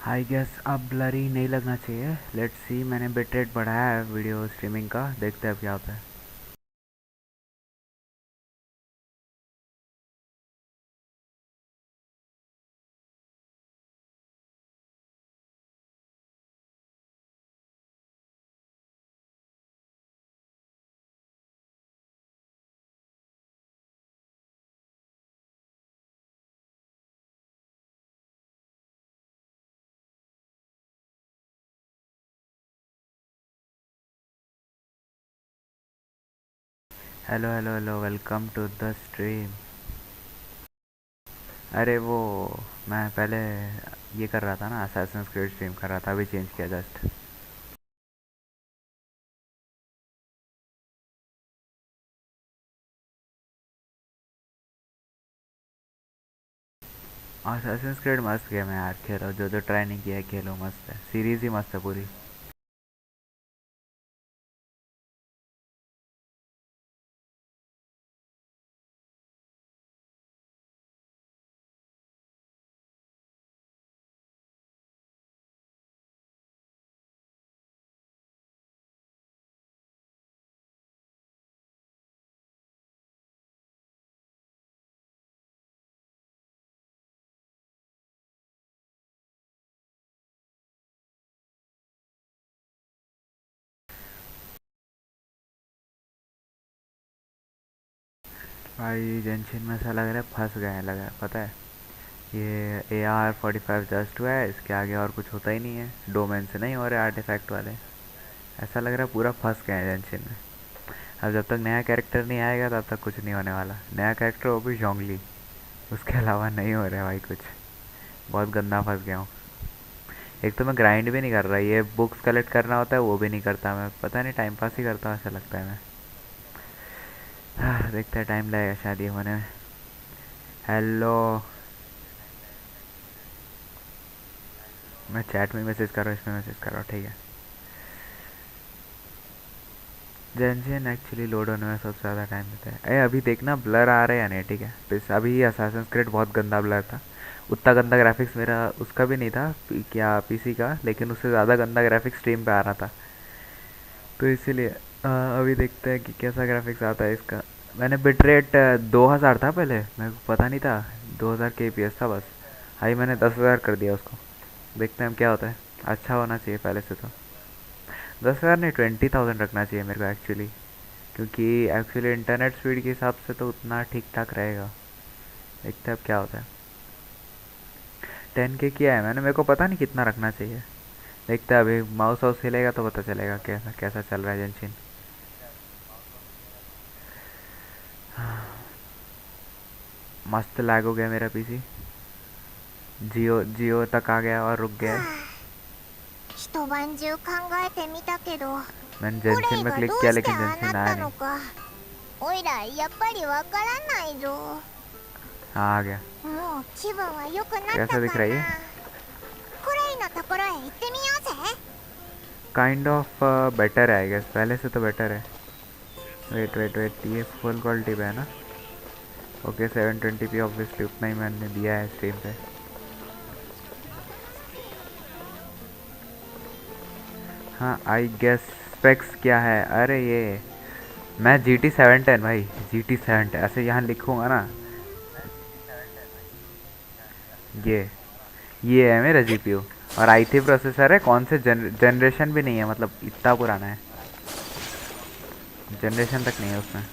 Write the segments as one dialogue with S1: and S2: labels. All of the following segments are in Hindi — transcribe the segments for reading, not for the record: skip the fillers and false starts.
S1: आई गेस अब ब्लरी नहीं लगना चाहिए। लेट्स सी, मैंने बिट रेट बढ़ाया है वीडियो स्ट्रीमिंग का, देखते हैं अब क्या होता है। Hello hello hello, welcome to the stream. अरे वो, मैं पहले ये कर रहा था ना, असैसिन्स क्रीड स्ट्रीम कर रहा था, अभी चेंज किया जस्ट। असैसिन्स क्रीड मस्त गेम है यार, खेलो, जो जो ट्राई नहीं किया है खेलो, मस्त है, सीरीज ही मस्त है पूरी। भाई जेंशिन में ऐसा लग रहा है फंस गए हैं, लगा पता है। ये AR-45 जस्ट हुआ है, इसके आगे और कुछ होता ही नहीं है, डोमेन से नहीं हो रहे आर्टिफैक्ट वाले। ऐसा लग रहा है पूरा फंस गए हैं जेंशिन में। अब जब तक नया कैरेक्टर नहीं आएगा तब तक कुछ नहीं होने वाला। नया कैरेक्टर वो भी जोंगली, उसके अलावा नहीं हो रहा है भाई कुछ। बहुत गंदा फंस गया हूँ। एक तो मैं ग्राइंड भी नहीं कर रहा, ये बुक्स कलेक्ट करना होता है वो भी नहीं करता मैं, पता नहीं, टाइम पास ही करता हूँ ऐसा लगता है मैं। देखते हैं, टाइम लगेगा शायद ये होने में। हेलो। मैं चैट में मैसेज कर रहा हूँ, इसमें मैसेज कर रहा हूँ, ठीक है। जेनजिन एक्चुअली लोड होने में सबसे ज़्यादा टाइम लेता है। अरे अभी देखना ब्लर आ रहा है या नहीं, ठीक है। अभी असासिन्स क्रीड बहुत गंदा ब्लर था। उतना गंदा ग्राफिक्स मेरा उसका भी नहीं था, क्या पीसी का, लेकिन उससे ज़्यादा गंदा ग्राफिक्स स्ट्रीम पे आ रहा था। तो इसीलिए अभी देखते हैं कि कैसा ग्राफिक्स आता है इसका। मैंने बिट रेट 2000 था पहले, मेरे को पता नहीं था। 2000 kps था बस। अभी मैंने 10,000 कर दिया उसको। देखते हैं अब क्या होता है। अच्छा होना चाहिए पहले से तो। 10,000 नहीं, 20,000 रखना चाहिए मेरे को एक्चुअली। क्योंकि एक्चुअली इंटरनेट स्पीड के हिसाब से तो उतना ठीक ठाक रहेगा। देखते हैं अब क्या होता है। 10K किया है मैंने, मेरे को पता नहीं कितना रखना चाहिए। देखते हैं, अभी माउस हाउस हिलेगा तो पता चलेगा कैसा कैसा चल रहा है जेंशिन। मस्त लैग हो गया मेरा पीसी। जियो जियो तक आ गया और रुक गया है।
S2: 一晩中考えてみたけど、
S1: मैंने
S2: コ
S1: जेंशिन
S2: レイ
S1: में
S2: が
S1: क्लिक
S2: ど
S1: किया
S2: うして
S1: लेकिन
S2: ああな
S1: जेंशिन
S2: っ
S1: आया
S2: た
S1: नहीं।
S2: のか。おいらやっぱりわからないぞ。
S1: हाँ आ गया।
S2: もう気分は良くなった
S1: कैसा दिख
S2: か
S1: रहा है ये?
S2: な。コレイのところへ行ってみようぜ。
S1: काइंड ऑफ बेटर है आई गेस, पहले से तो बेटर है। वेट वेट वेट, ये फुल क्वालिटी पे है ना? ओके, 720p ऑब्वियसली उतना ही मैंने दिया है स्ट्रीम पे। हाँ आई गेस। स्पेक्स क्या है? अरे ये, मैं GT 710 भाई, GT 710 ऐसे यहाँ लिखूंगा ना। ये ये है मेरा जीपीयू। और i3 प्रोसेसर है, कौन से जनरेशन भी नहीं है, मतलब इतना पुराना है, जनरेशन तक नहीं है उसमें।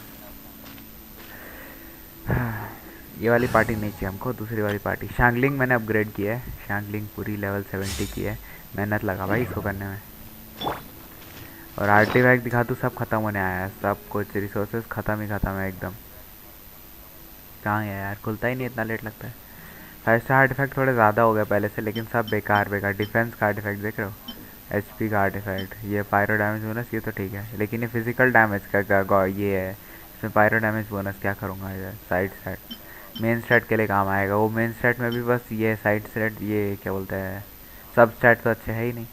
S1: ये वाली पार्टी नहीं चाहिए हमको, दूसरी वाली पार्टी। शांगलिंग मैंने अपग्रेड किया है, शांगलिंग पूरी लेवल 70 की है। मेहनत लगा भाई इसको करने में। और आर्टिफैक्ट दिखा दूँ, सब खत्म होने आया है, सब कुछ रिसोर्सेज खत्म ही खत्म है एकदम। कहाँ है यार, खुलता ही नहीं, इतना लेट लगता है। 5 स्टार आर्टिफैक्ट थोड़े ज़्यादा हो गए पहले से, लेकिन सब बेकार बेकार। डिफेंस का आर्टिफैक्ट देख रहे हो, HP का आर्टिफैक्ट, ये पायरो डैमेज बोनस, ये तो ठीक है, लेकिन ये फिजिकल डैमेज का ये है। इसमें पायरो डैमेज बोनस क्या करूँगा यार, साइड स्टैट। मेन स्टैट के लिए काम आएगा वो, मेन स्टैट में भी बस ये साइड स्टैट, ये क्या बोलते हैं, सब स्टैट तो अच्छे है ही नहीं।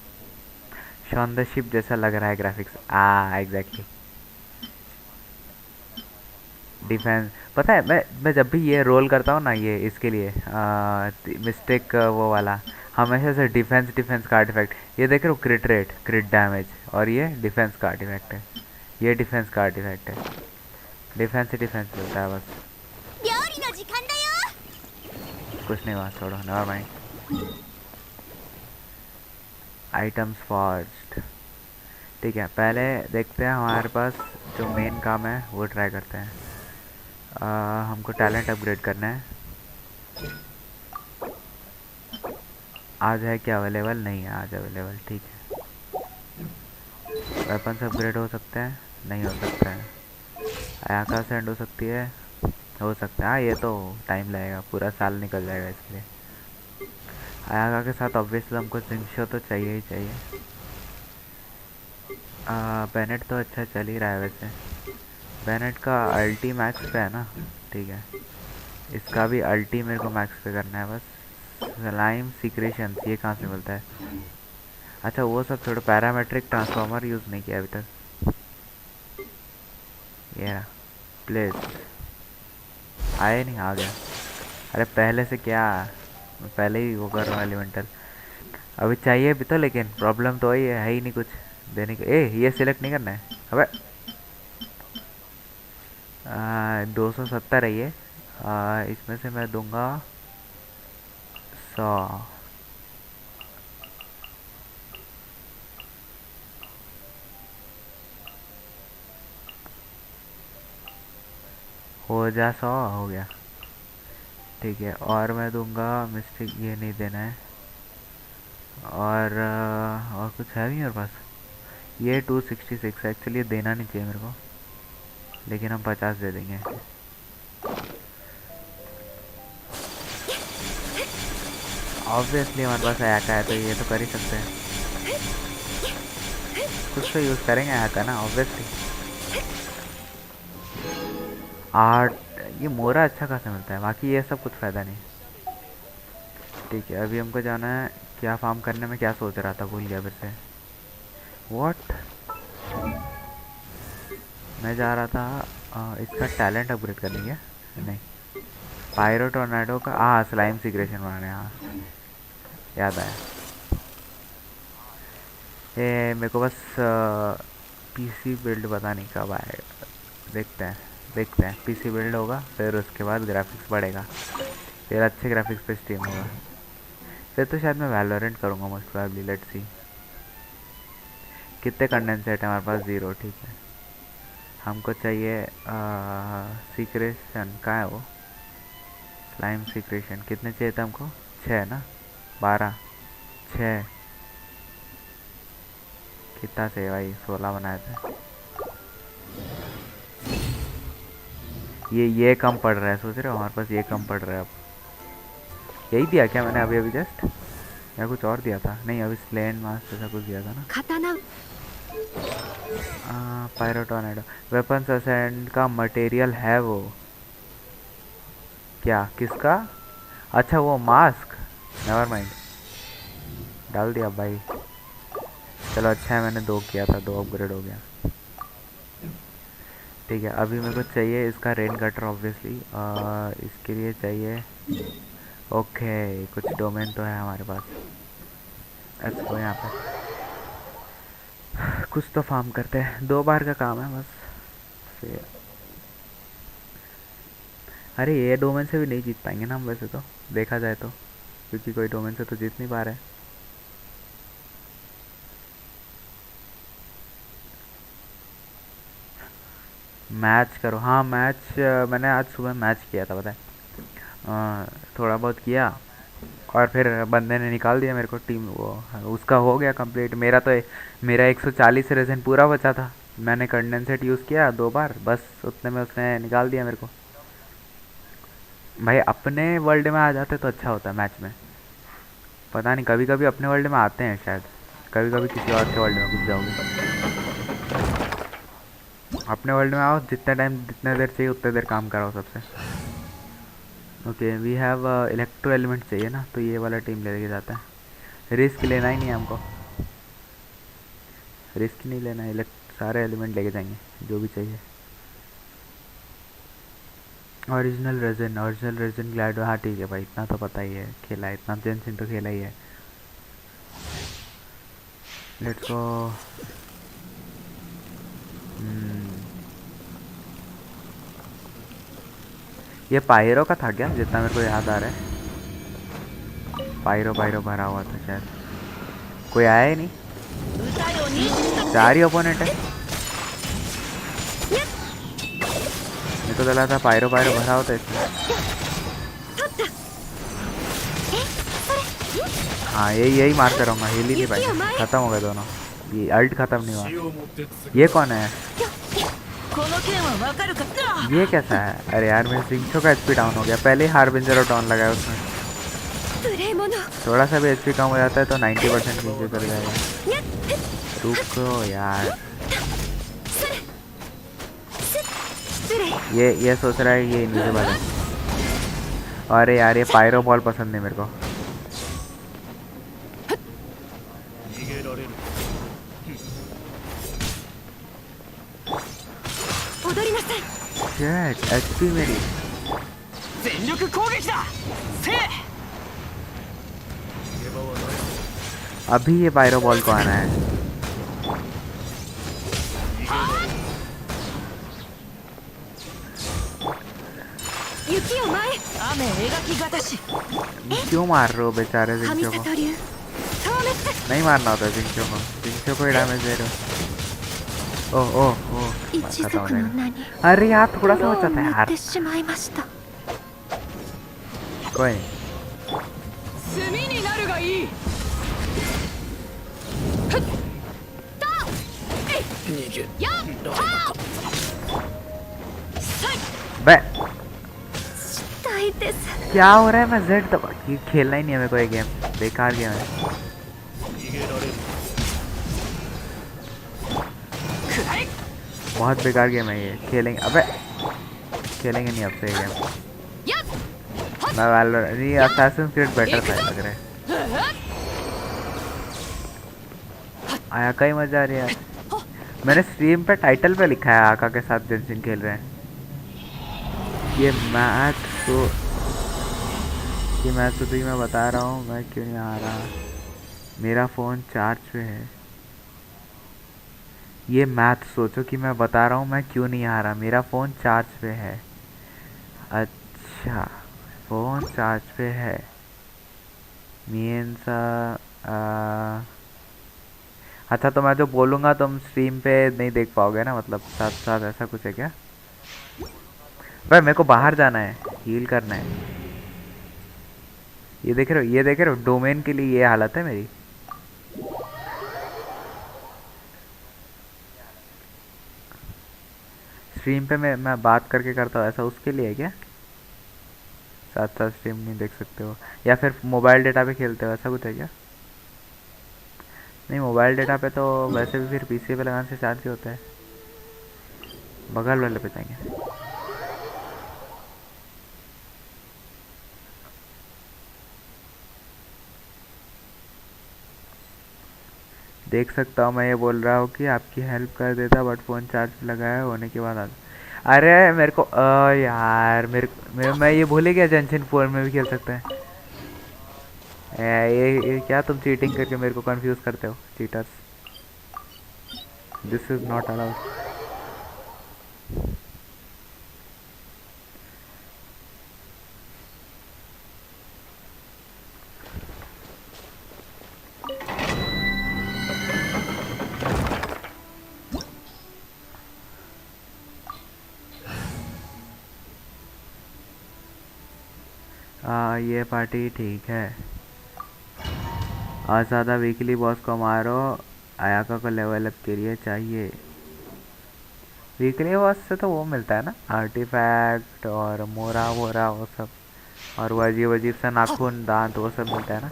S1: शॉन द शिप जैसा लग रहा है ग्राफिक्स, एग्जैक्टली। डिफेंस, पता है, मैं जब भी ये रोल करता हूँ ना, ये इसके लिए मिस्टेक वो वाला, हमेशा से डिफेंस का आर्टिफैक्ट। ये देख रहे हो, क्रिट रेट, क्रिट डैमेज, और ये डिफेंस का आर्टिफैक्ट है। ये डिफेंस का आर्टिफैक्ट है। डिफेंस ही डिफेंस मिलता है बस।
S2: 料理の時間だよ。
S1: कुछ नहीं हुआ, छोड़ो, नेवर माइंड। Items forged. ठीक है, पहले देखते हैं हमारे पास जो मेन काम है वो ट्राई करते हैं। हमको टैलेंट अपग्रेड करना है। आज है क्या अवेलेबल? नहीं है आज अवेलेबल, ठीक है। वेपन्स अपग्रेड हो सकते हैं? नहीं हो सकता है। अयाका सेंड हो सकती है? हो सकता है। हाँ, ये तो टाइम लगेगा, पूरा साल निकल जाएगा इसके लिए। अयाका के साथ ऑब्वियसली हमको सिंशो तो चाहिए ही चाहिए। बेनेट तो अच्छा चल ही रहा है वैसे। बेनेट का अल्टी मैक्स पे है ना, ठीक है। इसका भी अल्टी मेरे को मैक्स पे करना है बस। स्लाइम सीक्रेशन ये कहाँ से मिलता है? अच्छा वो सब छोड़ो, पैरामेट्रिक ट्रांसफॉर्मर यूज़ नहीं किया अभी तक। ये रहा, प्लीज। आए नहीं, आ गया। अरे पहले से क्या, मैं पहले ही वो कर रहा हूँ एलिमेंटल। अभी चाहिए भी तो, लेकिन प्रॉब्लम तो वही है ही नहीं कुछ देने को। ए ये सिलेक्ट नहीं करना है, अबे। 270 है ये। इसमें से मैं दूंगा 100। हो जा 100, हो गया, ठीक है। और मैं दूंगा मिस्टेक, ये नहीं देना है। और कुछ है भी मेरे पास। ये 266 एक्चुअली देना नहीं चाहिए मेरे को, लेकिन हम 50 दे देंगे। ऑब्वियसली हमारे पास आयाका है तो ये तो कर ही सकते हैं। कुछ तो यूज़ करेंगे आयाका ना, ऑब्वियसली। आर्ट, ये मोरा अच्छा खासा मिलता है, बाकी ये सब कुछ फ़ायदा नहीं। ठीक है, अभी हमको जाना है। क्या फार्म करने में क्या सोच रहा था, भूल गया फिर से। व्हाट, मैं जा रहा था इसका टैलेंट अपग्रेड करने क्या? नहीं, पायरो टोर्नाडो का, हाँ स्लाइम सीक्रेशन बनाने, हाँ याद आया। ये मेरे को बस पीसी बिल्ड पता नहीं कब आएगा, देखते हैं देखते हैं। पीसी बिल्ड होगा फिर उसके बाद ग्राफिक्स बढ़ेगा, फिर अच्छे ग्राफिक्स पे स्ट्रीम होगा। फिर तो शायद मैं वैलोरेंट करूँगा मोस्ट प्रोबेबली, लेट्स सी। कितने कंडेंसेट है हमारे पास? 0, ठीक है। हमको चाहिए सीक्रेशन, कहाँ है वो? स्लाइम सीक्रेशन कितने चाहिए था हमको? 6 ना? 12, 6 कितना से भाई? 16 बनाए थे। ये कम पड़ रहा है, सोच रहे हो हमारे पास ये कम पड़ रहा है अब। यही दिया क्या मैंने अभी अभी जस्ट, या कुछ और दिया था? नहीं, अभी स्लेन मास ऐसा कुछ दिया था ना।
S2: 刀
S1: पायरो टोर्नेडो वेपन्स असेंड का मटेरियल है वो। क्या, किसका? अच्छा वो मास्क, नेवर माइंड, डाल दिया भाई। चलो अच्छा है, मैंने 2 किया था, 2 अपग्रेड हो गया। ठीक है, अभी मेरे को चाहिए इसका रेन कटर ऑब्वियसली। इसके लिए चाहिए, ओके कुछ डोमेन तो है हमारे पास। लेट्स गो यहाँ पे, कुछ तो फार्म करते हैं। 2 बार का काम है बस फिर। अरे ये डोमेन से भी नहीं जीत पाएंगे ना हम वैसे तो, देखा जाए तो, क्योंकि कोई डोमेन से तो जीत नहीं पा रहे। मैच करो, हाँ मैच, मैंने आज सुबह मैच किया था पता है। थोड़ा बहुत किया और फिर बंदे ने निकाल दिया मेरे को टीम, वो उसका हो गया कंप्लीट। मेरा 140 रेजन पूरा बचा था। मैंने कंडेंसेट यूज़ किया 2 बार, बस उतने में उसने निकाल दिया मेरे को। भाई अपने वर्ल्ड में आ जाते तो अच्छा होता मैच में। पता नहीं, कभी कभी अपने वर्ल्ड में आते हैं शायद, कभी कभी किसी और के वर्ल्ड में घुस जाओगे। अपने वर्ल्ड में आओ, जितना टाइम जितने देर चाहिए उतने देर काम कराओ सबसे। Okay we have electro element चाहिए ना, तो ये वाला टीम लेके जाता है। रिस्क लेना ही नहीं है हमको, रिस्क नहीं लेना है। सारे एलिमेंट लेके जाएंगे जो भी चाहिए। ओरिजिनल रेजन ग्लैडो, हाँ ठीक है भाई, इतना तो पता ही है, खेला है इतना, जेनशिन तो खेला ही है। लेट्स गो। ये पायरो का था क्या, जितना मेरे को याद आ रहा है। पायरो पायरो भरा हुआ था शायद। कोई आया ही नहीं,
S3: 歌よに
S1: चार ही ओपोनेंट है। मेरे को तो लगा था पायरो पायरो भरा होता है इसमें। हाँ यही मारते रहूँगा, हिल ही नहीं पाएंगे। खत्म हो गए दोनों, ये अल्ट खत्म नहीं हुआ। ये कौन है,
S3: この剣はわかるか。
S1: ये कैसा है। अरे यार मेरे जिंक्सो का एचपी डाउन हो गया, पहले ही हार्बिंजर और डाउन लगाया उसमें।
S2: 無礼者
S1: थोड़ा सा भी एचपी कम हो जाता है तो 90% नीचे चल जाएगा। रुको यार,
S2: 失礼
S1: ये सोच रहा है ये इनविजिबल है। अरे यार ये पायरो बॉल पसंद नहीं मेरे को।
S4: 逃げられる。
S2: 踊りなさい
S1: शिट एचपी मेरी।
S3: 全力攻撃だ。せい。
S4: 逃げ場はない。
S1: अभी ये पायरो बॉल को आना है।
S2: 雪を前
S3: 雨描きがたし。
S1: क्यों मार रहे हो बेचारे
S2: 神
S1: जिंक्सो को।
S2: 里流消滅
S1: नहीं मारना होता जिंक्सो को, जिंक्सो को ही डैमेज दे रहे हो। ओह ओह ओह
S2: 一
S1: खत्म हो
S2: 族の
S1: जाएगा।
S2: 名に
S1: अरे यार थोड़ा सा
S2: も
S1: बचा
S2: う
S1: था
S2: なっ
S1: यार।
S2: てしまいました
S1: कोई नहीं।
S3: 炭になるがいい。
S4: 逃げ
S3: やっは。さい。
S1: बे
S2: 痛いです
S1: क्या हो रहा है, मैं जेड दबा, ये खेलना ही नहीं है मेरे को ये गेम, बेकार गेम है।
S4: 逃げられる。
S3: くらえ。
S1: बहुत बेकार गेम है ये, खेलेंगे अबे खेलेंगे नहीं अब से ये गेम।
S3: やっ。
S1: मैं वैलोरेंट नहीं, असैसिन्स क्रीड बेटर था लग रहा है। आयाका ही मजा आ रही है यार। मैंने स्ट्रीम पे टाइटल पे लिखा है आयाका के साथ जेंशिन खेल रहे हैं। ये मैच तो तुझे मैं बता रहा हूँ, मैं क्यों नहीं आ रहा। मेरा फ़ोन चार्ज पे है। ये मैथ सोचो कि मैं बता रहा हूँ मैं क्यों नहीं आ रहा, मेरा फ़ोन चार्ज पे है। अच्छा फ़ोन चार्ज पे है मीन्स अच्छा तो मैं जो बोलूँगा तुम स्ट्रीम पे नहीं देख पाओगे ना, मतलब साथ साथ ऐसा कुछ है क्या। भाई मेरे को बाहर जाना है, हील करना है। ये देख रहे हो, ये देख रहे हो, डोमेन के लिए ये हालत है मेरी। स्ट्रीम पे मैं बात करके करता हूँ, ऐसा उसके लिए है क्या। साथ साथ स्ट्रीम नहीं देख सकते हो, या फिर मोबाइल डेटा पे खेलते हो, ऐसा कुछ है क्या। नहीं मोबाइल डेटा पे तो वैसे भी फिर पीसी पे लगाने से चार्ज ही होता है। बगल वाले पे जाएंगे। देख सकता हूँ मैं, ये बोल रहा हूँ कि आपकी हेल्प कर देता बट फ़ोन चार्ज पे लगाया होने के बाद अरे मेरे को यार मैं ये भूल ही गया जेंशिन 4 में भी खेल सकते हैं। ये क्या तुम चीटिंग करके मेरे को कंफ्यूज करते हो, cheaters. This is not allowed. ये पार्टी ठीक है। और ज़्यादा वीकली बॉस को मारो, आयाका को लेवल अप के लिए चाहिए। वीकली बॉस से तो वो मिलता है ना आर्टिफैक्ट और मोरा वोरा वो सब, और वो अजीब अजीब सा नाखून दांत वो सब मिलता है ना।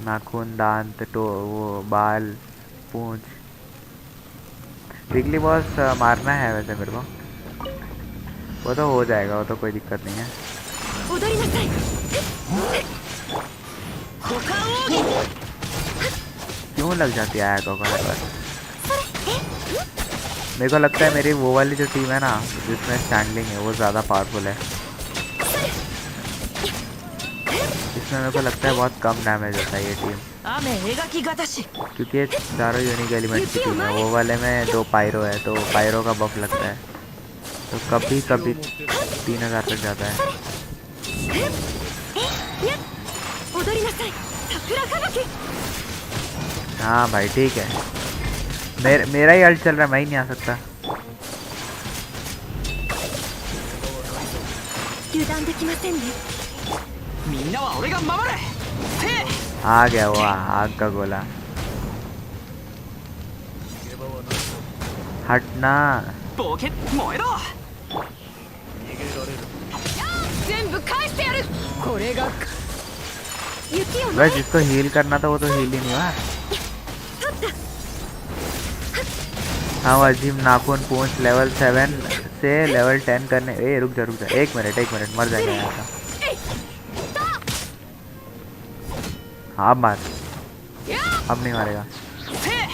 S1: नाखून दांत तो वो बाल पूंछ। वीकली बॉस मारना है वैसे मेरे को, वो तो हो जाएगा, वो तो कोई दिक्कत नहीं है।
S2: 踊りなさい
S1: क्यों लग जाती है आयाका को हर बार। मेरे को लगता है मेरी वो वाली जो टीम है ना जिसमें स्टैंडलिंग है वो ज़्यादा पावरफुल है। इसमें मेरे को लगता है बहुत कम डैमेज होता है ये टीम।
S3: 雨描きがたし
S1: क्योंकि ये चारों यूनिक एलिमेंट की टीम है। वो वाले में 2 पायरो है तो पायरो का बफ लगता है, तो कभी
S4: 血を
S1: कभी
S4: 持って
S1: 3000 तक जाता है।
S3: 踊りなさい桜吹雪
S1: हाँ भाई ठीक है, मेरा ही अल्ट चल रहा है, मैं ही नहीं आ सकता।
S2: 油断できませんね。
S3: みんなは俺が守れせい
S1: आ गया वो आग का गोला।
S4: 逃げ場はないぞ
S1: हटना।
S3: ボケ燃えろ
S4: 逃げられる
S3: 全部返してやるこれが
S2: 雪を
S1: वह जिसको हील करना था वो तो हील ही नहीं हुआ। हाँ अजीम नाखून पूंछ लेवल 7 से लेवल 10 करने। ए रुक जा 1 मिनट मर जाएगा यहाँ का। हाँ अब मार, अब नहीं मारेगा।
S3: せい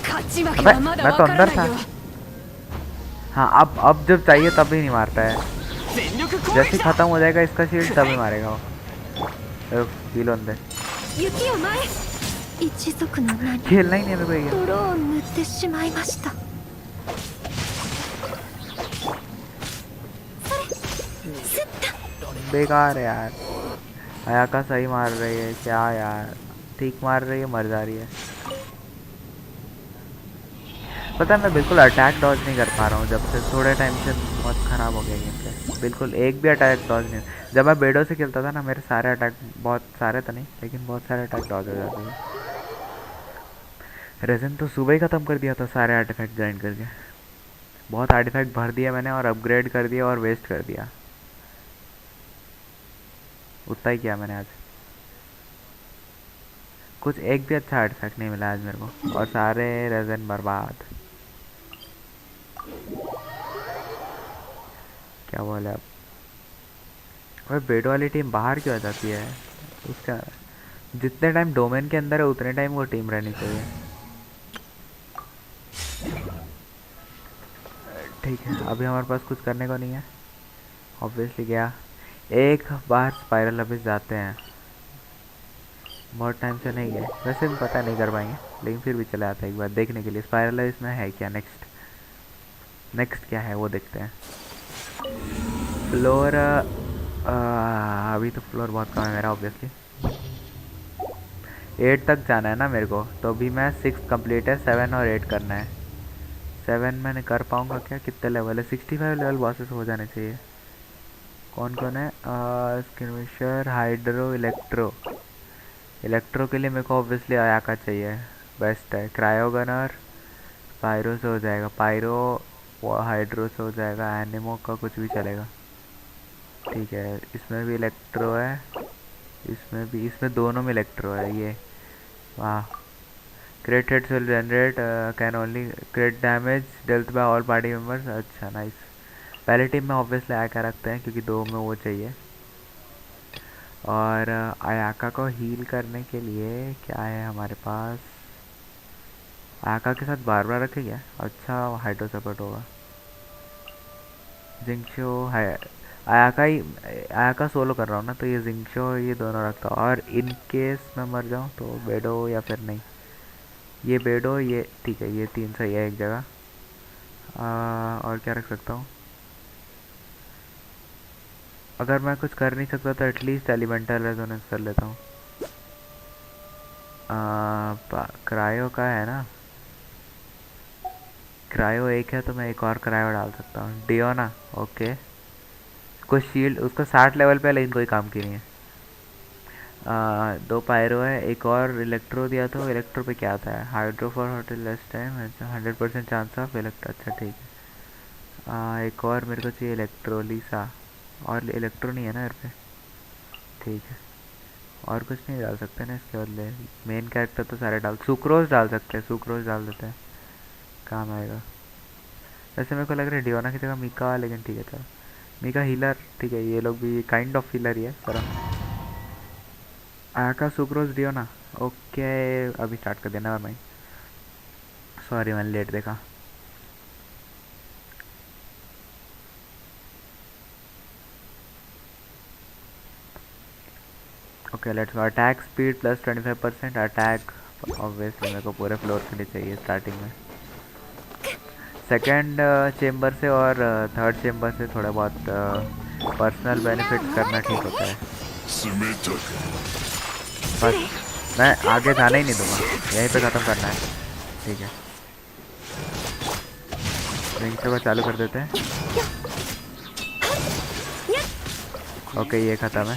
S3: 勝ち負け
S1: अबे
S3: はまだ
S1: मैं
S3: わ
S1: तो
S3: から
S1: अंदर
S3: ない
S1: था।
S3: よ
S1: हाँ अब जब चाहिए तब ही नहीं मारता है,
S3: 全力攻
S1: जैसे
S3: 撃
S1: ही
S3: だ
S1: खत्म हो जाएगा इसका शील्ड तभी मारेगा वो। हील ऑन दे,
S2: 雪を前へ。一族の名に
S1: खेलना ही नहीं है मेरे को ये गेम।
S2: 泥を塗ってしまいました。
S1: बेकार है यार। अयाका सही मार रही है क्या यार, ठीक मार रही है, मर जा रही है। पता है मैं बिल्कुल अटैक डॉज नहीं कर पा रहा हूँ जब से, थोड़े टाइम से बहुत ख़राब हो गया गेम पे। बिल्कुल एक भी अटैक डॉज नहीं। जब मैं बेडो से खेलता था ना, मेरे सारे अटैक, बहुत सारे तो नहीं लेकिन बहुत सारे अटैक डॉज हो जाते थे। रेजन तो सुबह ही ख़त्म कर दिया था सारे आर्टिफैक्ट ग्राइंड करके। बहुत आर्टिफैक्ट भर दिया मैंने और अपग्रेड कर दिया और वेस्ट कर दिया, उतना ही किया मैंने आज। कुछ एक भी अच्छा आर्टिफैक्ट नहीं मिला आज मेरे को, और सारे रेजन बर्बाद। क्या बोले अब। भाई बेड वाली टीम बाहर क्यों आ जाती है, उसका जितने टाइम डोमेन के अंदर है उतने टाइम वो टीम रहनी चाहिए। ठीक है अभी हमारे पास कुछ करने को नहीं है ऑब्वियसली। गया एक बार स्पाइरल अभी जाते हैं, बहुत टाइम से नहीं गए, वैसे भी पता नहीं कर पाएंगे लेकिन फिर भी चले आते हैं एक बार देखने के लिए स्पाइरल इसमें है क्या। नेक्स्ट क्या है वो देखते हैं। फ्लोर अभी तो फ्लोर बहुत कम है मेरा ऑब्वियसली। 8 तक जाना है ना मेरे को, तो अभी मैं 6 कंप्लीट है, 7 और 8 करना है। 7 मैंने कर पाऊँगा क्या, कितने लेवल है? 65 लेवल बॉसेस हो जाने चाहिए। कौन कौन है? स्किनविशर, हाइड्रो, इलेक्ट्रो के लिए मेरे को ऑब्वियसली अयाका चाहिए, बेस्ट है। क्रायोगनर पायरो से हो जाएगा, पायरो वो हाइड्रो से हो जाएगा, एनिमो का कुछ भी चलेगा। ठीक है इसमें भी इलेक्ट्रो है, इसमें भी, इसमें दोनों में इलेक्ट्रो है ये। वाह। Crit hits will generate can only crit damage dealt by all party members. अच्छा नाइस। पहले टीम में ऑब्वियसली अयाका रखते हैं क्योंकि 2 में वो चाहिए। और अयाका को हील करने के लिए क्या है हमारे पास? अयाका के साथ बार बार रखे क्या? अच्छा हाइड्रो सपोर्ट होगा। जिंक्शो है, अयाका सोलो कर रहा हूँ ना, तो ये जिंक्शो ये दोनों रखता हूँ। और इन केस मैं मर जाऊँ तो बेडो या फिर नहीं, ये बेडो ये ठीक है, ये 3 सही है एक जगह। और क्या रख सकता हूँ? अगर मैं कुछ कर नहीं सकता तो एटलीस्ट एलिमेंटल रेजोनेंस कर लेता हूँ। क्रायो का है ना, क्रायो एक है तो मैं एक और क्रायो डाल सकता हूँ। डियोना ओके, कोई शील्ड उसका 60 लेवल पे है लेकिन कोई काम की नहीं है। 2 पायरो है, एक और इलेक्ट्रो दिया तो इलेक्ट्रो पे क्या आता है? Hydro for hotel less time, अच्छा 100% चांस ऑफ इलेक्ट्रो, अच्छा ठीक है। एक और मेरे को चाहिए इलेक्ट्रोलिसा, और इलेक्ट्रो नहीं है ना मेरे पे, ठीक है। और कुछ नहीं डाल सकते ना इसके बदले, मेन कैरेक्टर तो सारे डाल, सुक्रोज डाल सकते हैं, सुक्रोज डाल देते हैं काम आएगा। वैसे मेरे को लग रहा है डियोना की जगह मीका, लेकिन ठीक है चलो मीका हीलर, ठीक है ये लोग भी काइंड ऑफ हीलर ही है। चलो आका सुक्रोज डियोना ओके, अभी स्टार्ट कर देना भाई, सॉरी मैंने लेट देखा। Okay let's go. Attack speed plus 25%। Attack obviously मेरे को पूरे फ्लोर के लिए चाहिए स्टार्टिंग में। सेकंड चेम्बर से और थर्ड चेम्बर से थोड़ा बहुत पर्सनल बेनिफिट्स करना ठीक होता है। बस मैं आगे जाना ही नहीं दूंगा, यहीं पे ख़त्म करना है। ठीक है, रिंग से वो चालू कर देते हैं। ओके ये ख़त्म है।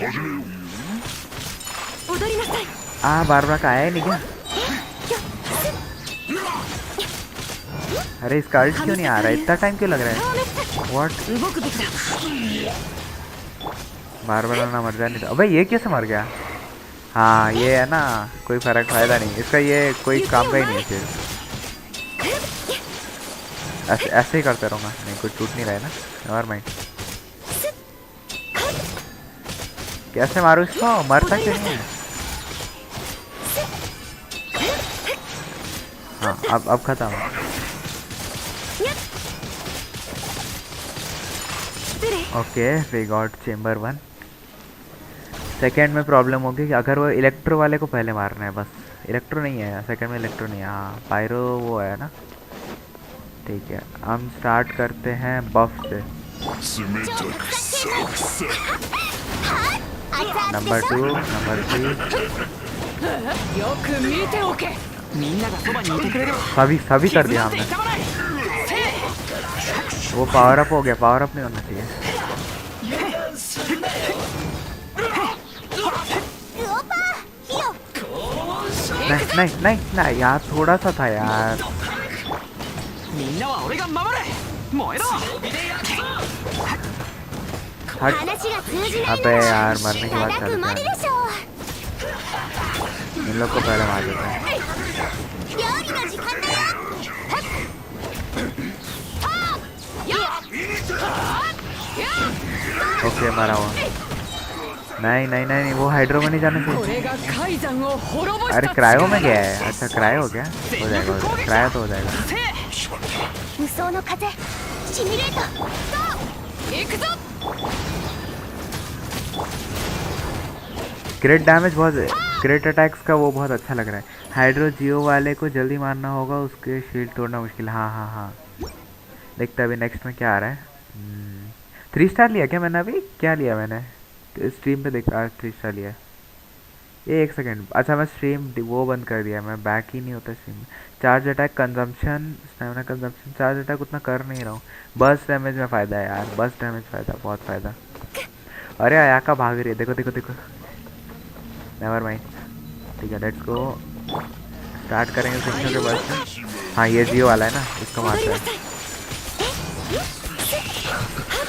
S1: बार बार का आया ही नहीं क्या? अरे इसका अल्ट क्यों नहीं आ रहा है? इतना टाइम क्यों लग रहा है? व्हाट? बार बार ना मर जाने दो। अबे ये कैसे मर गया? हाँ ये है ना, कोई फर्क फायदा नहीं इसका, ये कोई काम का ही नहीं है फिर। ऐसे ही करते रहूँगा। नहीं कुछ टूट नहीं रहा है ना, नेवर माइंड। कैसे मारूँ इसको? मरता क्यों नहीं है? हाँ अब खत्म। Okay we got chamber 1। Second में प्रॉब्लम होगी कि अगर वो इलेक्ट्रो वाले को पहले मारना है, बस इलेक्ट्रो नहीं है सेकेंड में, इलेक्ट्रो नहीं है। हाँ पायरो वो है ना। ठीक है हम स्टार्ट करते हैं बफ से। नंबर 2 नंबर 3 सभी कर दिया हमने। वो पावर अप हो गया, पावर अप नहीं होना चाहिए। नहीं यार थोड़ा सा था यार। हट। अबे यार मरने के बाद चलते हैं। इन लोग को पहले मार देते हैं। ओके मारा हुआ। नहीं वो हाइड्रो में नहीं जाना चाहिए। अरे क्रायो में गया है। अच्छा क्रायो हो गया, हो जाएगा क्रायो तो हो जाएगा। ग्रेट डैमेज बहुत, ग्रेट अटैक्स का वो बहुत अच्छा लग रहा है। हाइड्रो जियो वाले को जल्दी मारना होगा, उसके शील्ड तोड़ना मुश्किल। हाँ देखते अभी नेक्स्ट में क्या आ रहा है। 3 स्टार लिया क्या मैंने? अभी क्या लिया मैंने? स्ट्रीम पे देखा 3 स्टार लिया। ये 1 सेकेंड। अच्छा मैं स्ट्रीम वो बंद कर दिया, मैं बैक ही नहीं होता स्ट्रीम में। Charge attack consumption, stamina consumption. Charge attack उतना कर नहीं रहा हूँ। बस डैमेज में फ़ायदा है यार, बस डैमेज फ़ायदा, बहुत फ़ायदा। अरे आयाका भाग रही है, देखो। Never mind. ठीक है लेट्स गो। स्टार्ट करेंगे सिक्सों के बाद। हाँ ये जियो वाला है ना, इसको मारते हैं।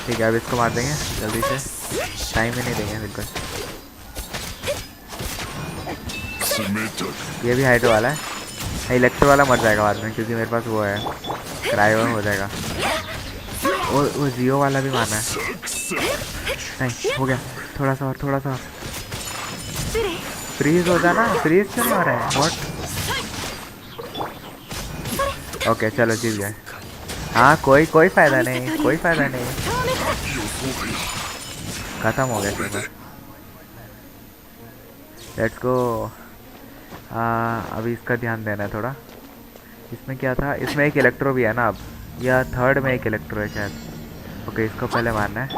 S1: ठीक है अब इसको मार देंगे जल्दी से, टाइम ही नहीं देंगे बिल्कुल। ये भी हाइड्रो वाला है। इलेक्ट्रो वाला मर जाएगा बाद में, क्योंकि मेरे पास वो है, क्रायो हो जाएगा। वो जियो वाला भी मारना है। नहीं हो गया, थोड़ा सा और। फ्रीज हो जाना, फ्रीज क्यों नहीं हो रहा है? व्हाट? ओके चलो जीत गए। हाँ कोई फायदा नहीं, खत्म हो गया। Let's go. अभी इसका ध्यान देना है थोड़ा। इसमें क्या था? इसमें एक इलेक्ट्रो भी है ना अब, या थर्ड में एक इलेक्ट्रो है शायद। ओके इसको पहले मारना है।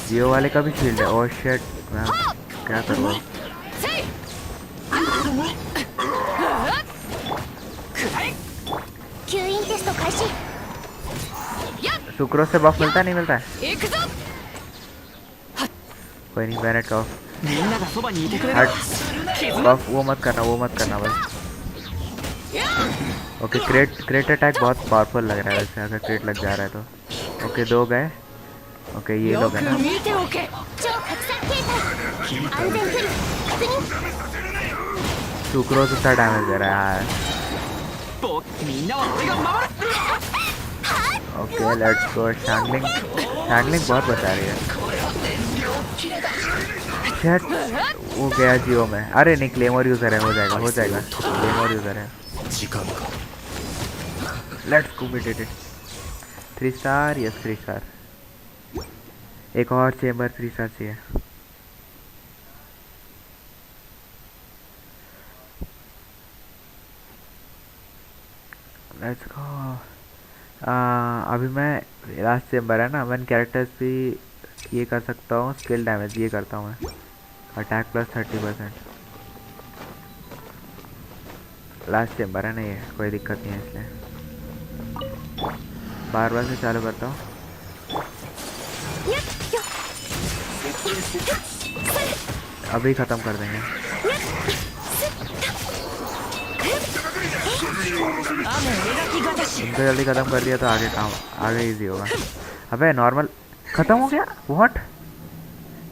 S1: जियो वाले का भी शील्ड है। ओह शिट, मैं क्या करूँ? सुक्रो से बफ मिलता नहीं मिलता है? कोई नहीं, बैनेट का बफ वो मत करना बस। ओके क्रेट अटैक बहुत पावरफुल लग रहा है वैसे, अगर क्रेट लग जा रहा है तो। ओके 2 गए। ओके ये लोग हैं ना। सुक्रो इतना डैमेज दे रहा है। Okay let's go. शैंगलिंग बहुत बचा रही है। शेट वो गया जियो में। अरे नहीं क्लेमोर यूज़र है, हो जाएगा। क्लेमोर यूज़र है। Let's go, we did it. 3 star, yes 3 star. एक और चेम्बर 3 स्टार चाहिए। Let's go. अभी मैं लास्ट चेम्बर है ना, वन कैरेक्टर्स भी ये कर सकता हूँ। स्किल डैमेज ये करता हूँ मैं, अटैक प्लस 30%। लास्ट चेम्बर है ना ये, कोई दिक्कत नहीं है इसलिए बार बार से चालू करता हूँ। अभी ख़त्म कर देंगे। इनको जल्दी ख़त्म कर दिया तो आगे काम, आगे इजी होगा। अबे नॉर्मल ख़त्म हो गया, व्हाट?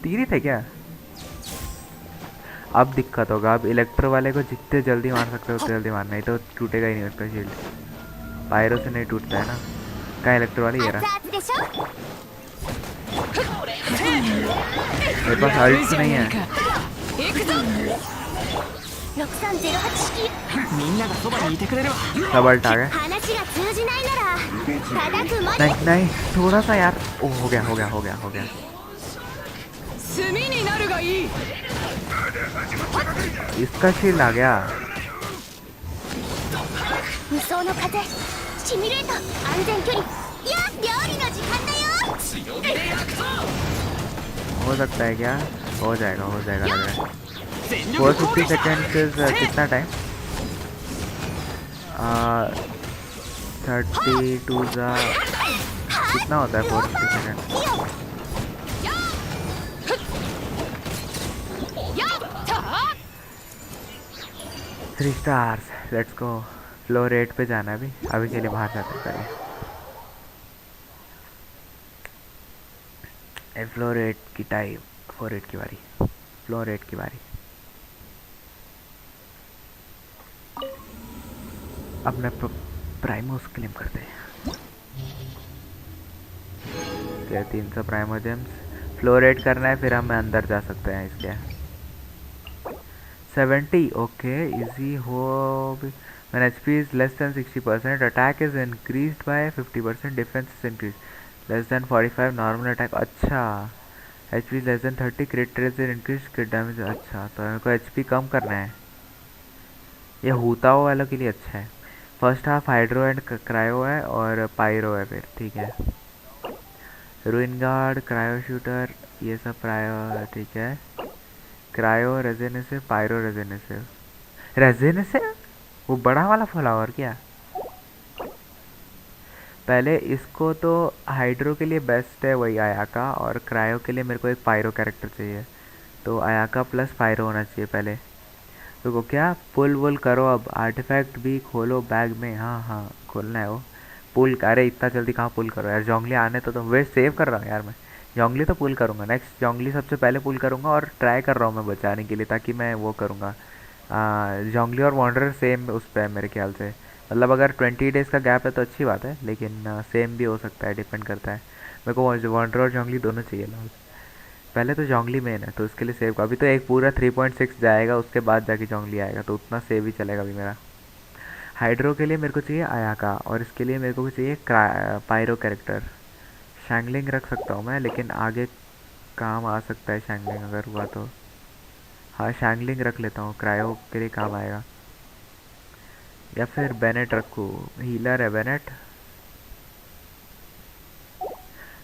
S1: तीन ही थे क्या? अब दिक्कत होगा। अब इलेक्ट्रो वाले को जितने जल्दी मार सकते हो उतने जल्दी मारना, नहीं तो टूटेगा ही नहीं उसका शील्ड। पायरो से नहीं टूटता है ना। कहाँ इलेक्ट्रो वाली? ये रहा।
S2: 熱々でしょ
S1: मेरे पास अल्ट नहीं है।
S2: 6308式
S3: みんながそばにいてくれるわ
S1: सब अल्ट आ गए।
S2: 話が通じないなら叩くまで
S1: नहीं नहीं, थोड़ा सा यार। ओ हो गया हो गया हो गया हो गया।
S3: 炭になるがいい
S1: इसका शील्ड आ गया।
S2: 無双の風シミュレート安全距離いや料理の時間だよ
S1: हो सकता है क्या? हो जाएगा हो जाएगा लग रहा है।
S3: 全力攻
S1: 450
S3: 撃だ
S1: सेकेंड कितना टाइम? 32 ज़ा कितना होता है 450 second? 3 stars. Let's go. Flow rate पे जाना है अभी। अभी के लिए बाहर जाते हैं पहले। फ्लो रेट की टाइम। 4 रेट की बारी। फ्लो रेट की बारी। अपने प्राइमोस क्लेम करते हैं। 300 प्राइमो जेम्स फ्लो रेट करना है, फिर हम अंदर जा सकते हैं इसके। 70 ओके इजी हो। When HP is less than 60%, attack is increased by 50%, defense is increased. Less than 45 normal attack। अच्छा, HP is less than 30, crit rate is increased, crit damage। अच्छा, तो मेरे को HP कम करना है। ये हूताओ वालों के लिए अच्छा है। First half hydro and cryo है और पायरो है फिर, ठीक है। रूइन गार्ड, क्रायो शूटर, ये सब प्रायो ठीक है। Cryo रेजेनेसिव, pyro रेजेनेसिव। रेजेनेसिव वो बड़ा वाला फ्लावर क्या? पहले इसको तो हाइड्रो के लिए बेस्ट है वही आयाका, और क्रायो के लिए मेरे को एक पायरो कैरेक्टर चाहिए। तो आयाका प्लस पायरो होना चाहिए पहले। तो क्या पुल वुल करो, अब आर्टिफैक्ट भी खोलो बैग में। हाँ हाँ खोलना है वो पुल। अरे इतना जल्दी कहाँ पुल करो यार, जोंगली आने तो वे सेव कर रहा हूँ यार मैं। जोंगली तो पुल करूँगा, नेक्स्ट जोंगली सबसे पहले पुल करूँगा, और ट्राई कर रहा हूँ मैं बचाने के लिए, ताकि मैं वो करूँगा। जोंगली और वॉन्डरर सेम उस पर है मेरे ख्याल से। मतलब अगर 20 डेज़ का गैप है तो अच्छी बात है, लेकिन सेम भी हो सकता है, डिपेंड करता है। मेरे को वॉन्डरर और जोंगली दोनों चाहिए लॉल। पहले तो जोंगली मेन है तो उसके लिए सेव का अभी तो एक पूरा 3.6 जाएगा, उसके बाद जाके जोंगली आएगा, तो उतना सेव ही चलेगा अभी मेरा। हाइड्रो के लिए मेरे को चाहिए आयाका, और इसके लिए मेरे को चाहिए पायरो कैरेक्टर। शैंगलिंग रख सकता हूँ मैं, लेकिन आगे काम आ सकता है शैंगलिंग अगर हुआ तो। हाँ शैंगलिंग रख लेता हूँ, क्रायो के लिए काम आएगा। या फिर बेनेट रखूँ, हीलर है बेनेट।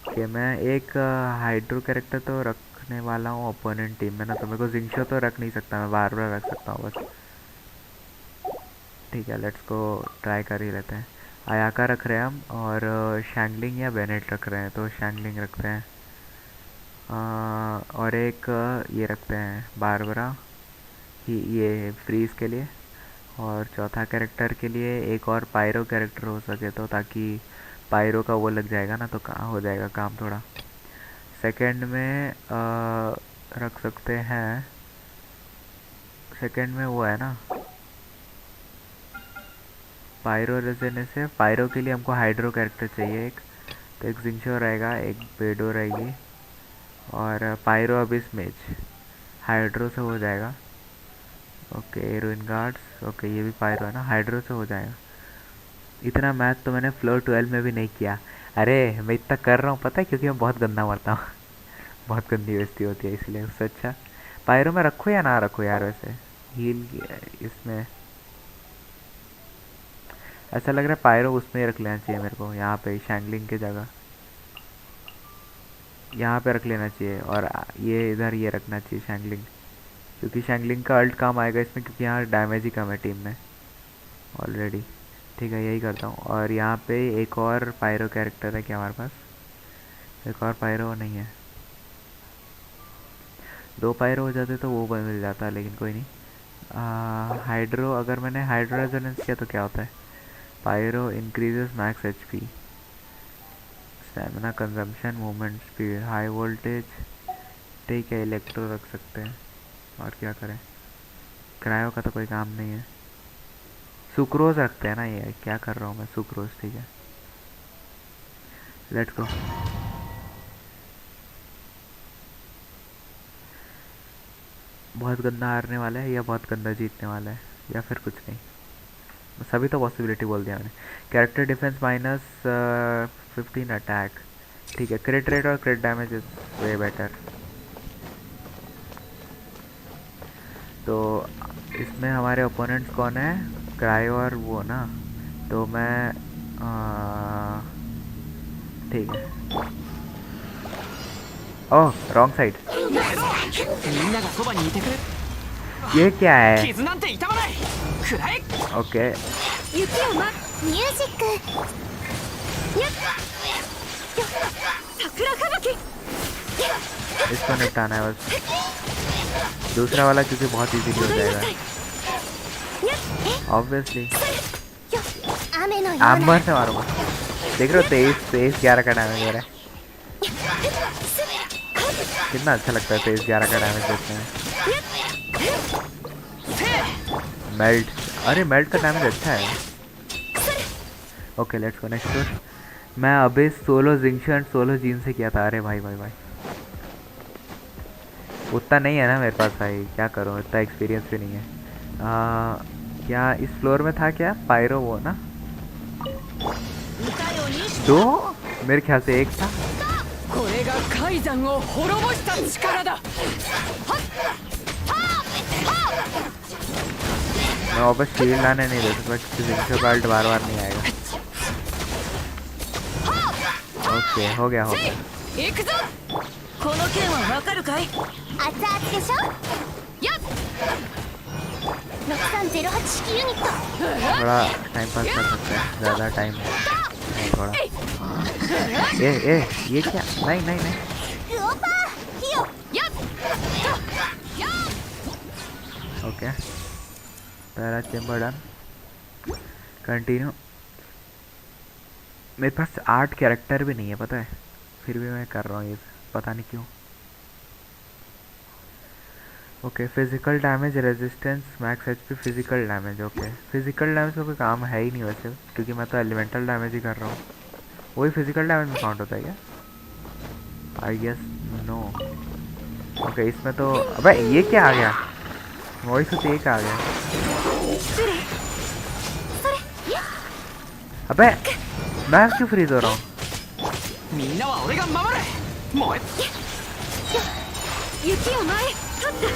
S1: कि मैं एक हाइड्रो कैरेक्टर तो रखने वाला हूँ ओपोनेंट टीम में ना, तो मेरे को जिंक्शो तो रख नहीं सकता, मैं बार बार रख सकता हूँ बस। ठीक है लेट्स को ट्राई कर ही लेते हैं। आयाका रख रहे हैं हम, और शैंगलिंग या बेनेट रख रहे हैं, तो शैंगलिंग रखते हैं। और एक ये रखते हैं बारबरा ही, ये फ्रीज के लिए। और चौथा कैरेक्टर के लिए एक और पायरो कैरेक्टर हो सके तो, ताकि पायरो का वो लग जाएगा ना, तो कहाँ हो जाएगा काम थोड़ा। सेकंड में रख सकते हैं। सेकंड में वो है ना पायरो रेजेनेसिव। पायरो के लिए हमको हाइड्रो कैरेक्टर चाहिए एक, तो एक जिंक्शो रहेगा, एक बेडो रहेगी, और पायरो अबिस मेज हाइड्रो से हो जाएगा। ओके रूइन गार्ड्स, ओके ये भी पायरो है ना, हाइड्रो से हो जाएगा। इतना मैथ तो मैंने फ्लोर 12 में भी नहीं किया। अरे मैं इतना कर रहा हूँ पता है, क्योंकि मैं बहुत गंदा मरता हूँ। बहुत गंदी बेइज्जती होती है, इसलिए उससे अच्छा पायरो में रखो या ना रखो यार। वैसे हील इसमें ऐसा लग रहा है पायरो उसमें ही रख लेना चाहिए मेरे को, यहाँ पे शैंगलिंग की जगह यहाँ पे रख लेना चाहिए, और ये इधर ये रखना चाहिए शैंगलिंग, क्योंकि शैंगलिंग का अल्ट काम आएगा इसमें, क्योंकि यहाँ डैमेज ही कम है टीम में ऑलरेडी। ठीक है, यही करता हूँ। और यहाँ पे एक और पायरो कैरेक्टर है क्या हमारे पास? एक और पायरो नहीं है, 2 पायरो हो जाते तो वो मिल जाता, लेकिन कोई नहीं। हाइड्रो, अगर मैंने हाइड्रो रेजोनेंस किया तो क्या होता है? Pyro increases max HP, stamina consumption, movement speed, high voltage. ठीक है, इलेक्ट्रो रख सकते हैं, और क्या करें? क्रायो का तो कोई काम नहीं है। सुक्रोज रखते हैं ना, ये क्या कर रहा हूँ मैं, सुक्रोज। ठीक है, लेट्स गो। बहुत गंदा हारने वाला है या बहुत गंदा जीतने वाला है, या फिर कुछ नहीं, सभी तो पॉसिबिलिटी बोल दिया मैंने। Character defence minus 15 attack. ठीक है, क्रिट रेट और क्रिट डैमेज इज वे बेटर। तो इसमें हमारे ओपोनेंट्स कौन है? क्रायो और वो ना, तो मैं ठीक है। ओह, रॉन्ग साइड।
S3: みんながそばにいてくれる
S1: ये क्या है?
S3: 傷なんて痛まないくらえ
S1: ओके,
S2: 雪をミュージックやっ桜吹雪
S1: इसको निपटाना है बस। दूसरा वाला क्योंकि बहुत इजीली हो जाएगा ऑब्वियसली।
S2: 雨のような
S1: आम्बर से मारूंगा। देख रहे हो, 23-11 का डैमेज हो रहा है। कितना अच्छा लगता है 23-11 का डैमेज देखने में। मेल्ट, अरे मेल्ट का डैमेज अच्छा है। Okay, let's go next tour. मैं अबे सोलो जिंक्शन सोलो जीन से किया था। अरे भाई भाई भाई, उतना नहीं है ना मेरे पास भाई, क्या करूँ, इतना एक्सपीरियंस भी नहीं है। क्या इस फ्लोर में था क्या पायरो? वो ना 2, मेरे ख्याल से 1 था।
S3: これが海山を滅ぼした力だ
S1: मैं वापस शील्ड लाने नहीं दे सकता, जिंक्शन का अल्ट बार बार नहीं आएगा। ओके, हो गया हो गया।
S3: 行くぞこの剣はわかるかい
S2: 熱々でしょやっ6308式ユニット
S1: थोड़ा टाइम पास कर सकते हैं, ज़्यादा टाइम नहीं थोड़ा। ये क्या? नहीं नहीं नहीं,
S2: クオパーヒヨやっ
S1: ओके, पहला चेम्बर डन। कंटिन्यू। मेरे पास 8 कैरेक्टर भी नहीं है पता है, फिर भी मैं कर रहा हूँ ये, पता नहीं क्यों। Okay, physical damage, resistance, max HP, physical damage. Okay, physical damage का कोई काम है ही नहीं वैसे, क्योंकि मैं तो एलिमेंटल डैमेज ही कर रहा हूँ। वही फिजिकल डैमेज में काउंट होता है क्या? I guess no. ओके, इसमें तो अबे ये क्या आ गया? वही सोचे ये क्या आ गया? अबे मैं क्यों फ्रीज हो रहा हूँ?
S3: みんなは俺が守る燃え
S2: 雪を前取った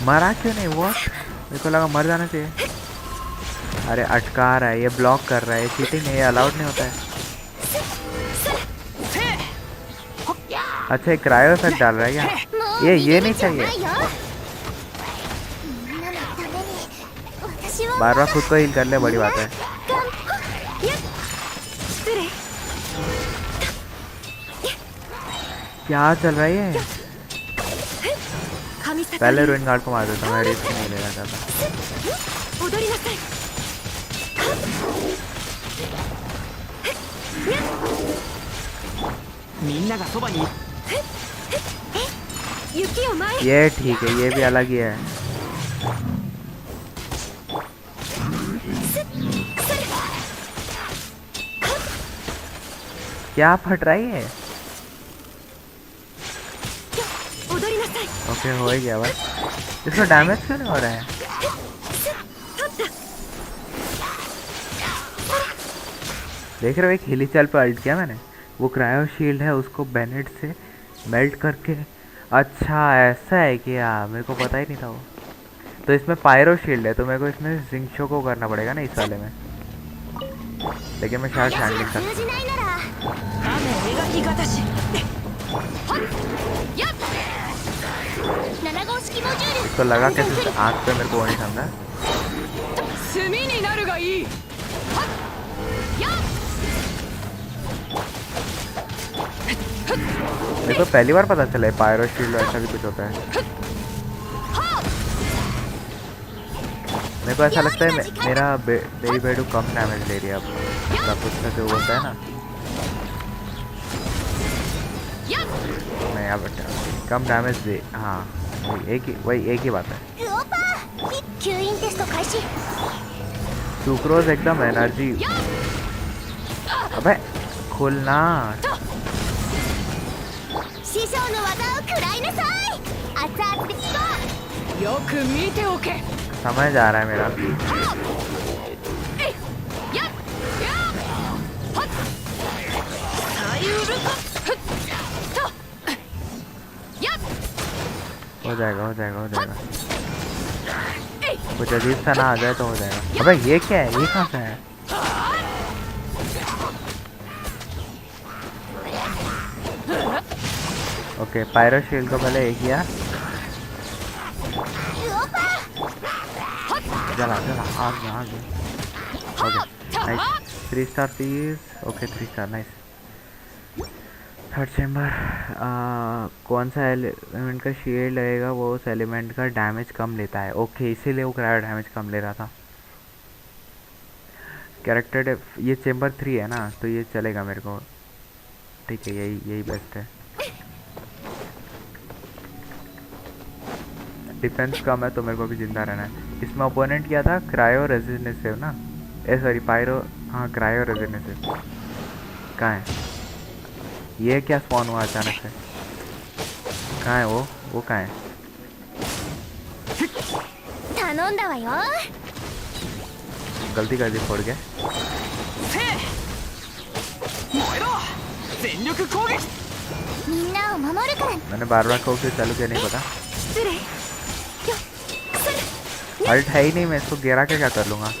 S1: मरा क्यों नहीं? वो मेरे को लगा मर जाना चाहिए। अरे अटका रहा है, ये ब्लॉक कर रहा है, ये चीटिंग है, ये अलाउड नहीं होता है। अच्छा, एक क्रायो इफेक्ट डाल रहा है क्या? ये नहीं चाहिए। बार बार खुद को हील कर ले, बड़ी बात है। क्या चल रहा है ये? पहले रूइन गार्ड को मार देता, मैं रिस्क नहीं लेना चाहता।
S2: 踊りなさい
S3: みんながそばに
S2: 雪を前
S1: ये ठीक है, ये भी अलग ही है। क्या फट रहा है ये?
S2: 踊りなさい
S1: ओके, हो ही गया बस। इसको डैमेज क्यों नहीं हो रहा है? देख रहे हो, एक हिलीचाल पे अल्ट किया मैंने, वो क्रायो शील्ड है उसको बैनेट से मेल्ट करके। अच्छा ऐसा है क्या, मेरे को पता ही नहीं था वो। तो इसमें पायरो शील्ड है, तो मेरे को इसमें जिंगशो को करना पड़ेगा ना इस वाले में, लेकिन मैं शायद
S2: 話が
S1: शैंडलिंग
S2: 通
S1: कर
S2: じないなら
S3: 雨描き形
S2: やっ7号式モジュール
S1: इसको लगा
S2: 安全距
S1: कैसे
S2: 離
S1: आँख पे, मेरे को वो नहीं समझा।
S3: 炭になるがいい
S2: やっ
S1: मेरे को पहली बार पता चला है पायरो शील्ड ऐसा भी कुछ होता है। मेरे को ऐसा लगता है मेरा बेरी बेडू कम डैमेज ले रही है अब, मतलब कुछ का जो होता है ना। नहीं अब कम डैमेज दे, हाँ वही एक ही बात है।
S2: ウオパー吸引テスト開始
S1: सुक्रोज एकदम एनर्जी। अबे खुलना।
S2: 師匠の技を食らいなさい熱々でいこう
S3: よく見ておけ
S1: समझ आ रहा है मेरा।
S2: やっ
S3: サイウルカ
S2: やっ
S1: हो जाएगा हो जाएगा हो जाएगा, कुछ अजीब सा ना आ जाए तो हो जाएगा। अबे ये क्या है, ये कहाँ से है? ओके पायरो शील्ड को पहले एक किया,
S2: ウオパー
S1: चला चला आगे आगे। Okay nice 3 star please. Okay 3 star nice. Third chamber, कौन सा एलिमेंट का शील्ड लगेगा वो उस एलिमेंट का डैमेज कम लेता है। ओके इसीलिए वो क्रायो डैमेज कम ले रहा था। कैरेक्टर ये चैम्बर 3 है ना, तो ये चलेगा मेरे को, ठीक है यही बेस्ट है। डिफेंस कम है तो मेरे को भी जिंदा रहना है। इसमें ओपोनेंट किया था क्रायो रेजिस्टेंसिव ना, सॉरी पायरो, हाँ क्रायो रेजिस्टेंसिव। कहाँ है ये, क्या स्पॉन हुआ अचानक से, कहाँ है वो कहाँ है?
S2: 頼んだわよ
S1: गलती कर दी, फोड़ गया।
S3: 燃えろ全力攻撃
S2: みんなを守るから
S1: मैंने बार बार खोल के चालू किया, नहीं पता।
S2: 失礼よする
S1: अल्ट है ही नहीं, मैं इसको गिरा के क्या कर लूँगा।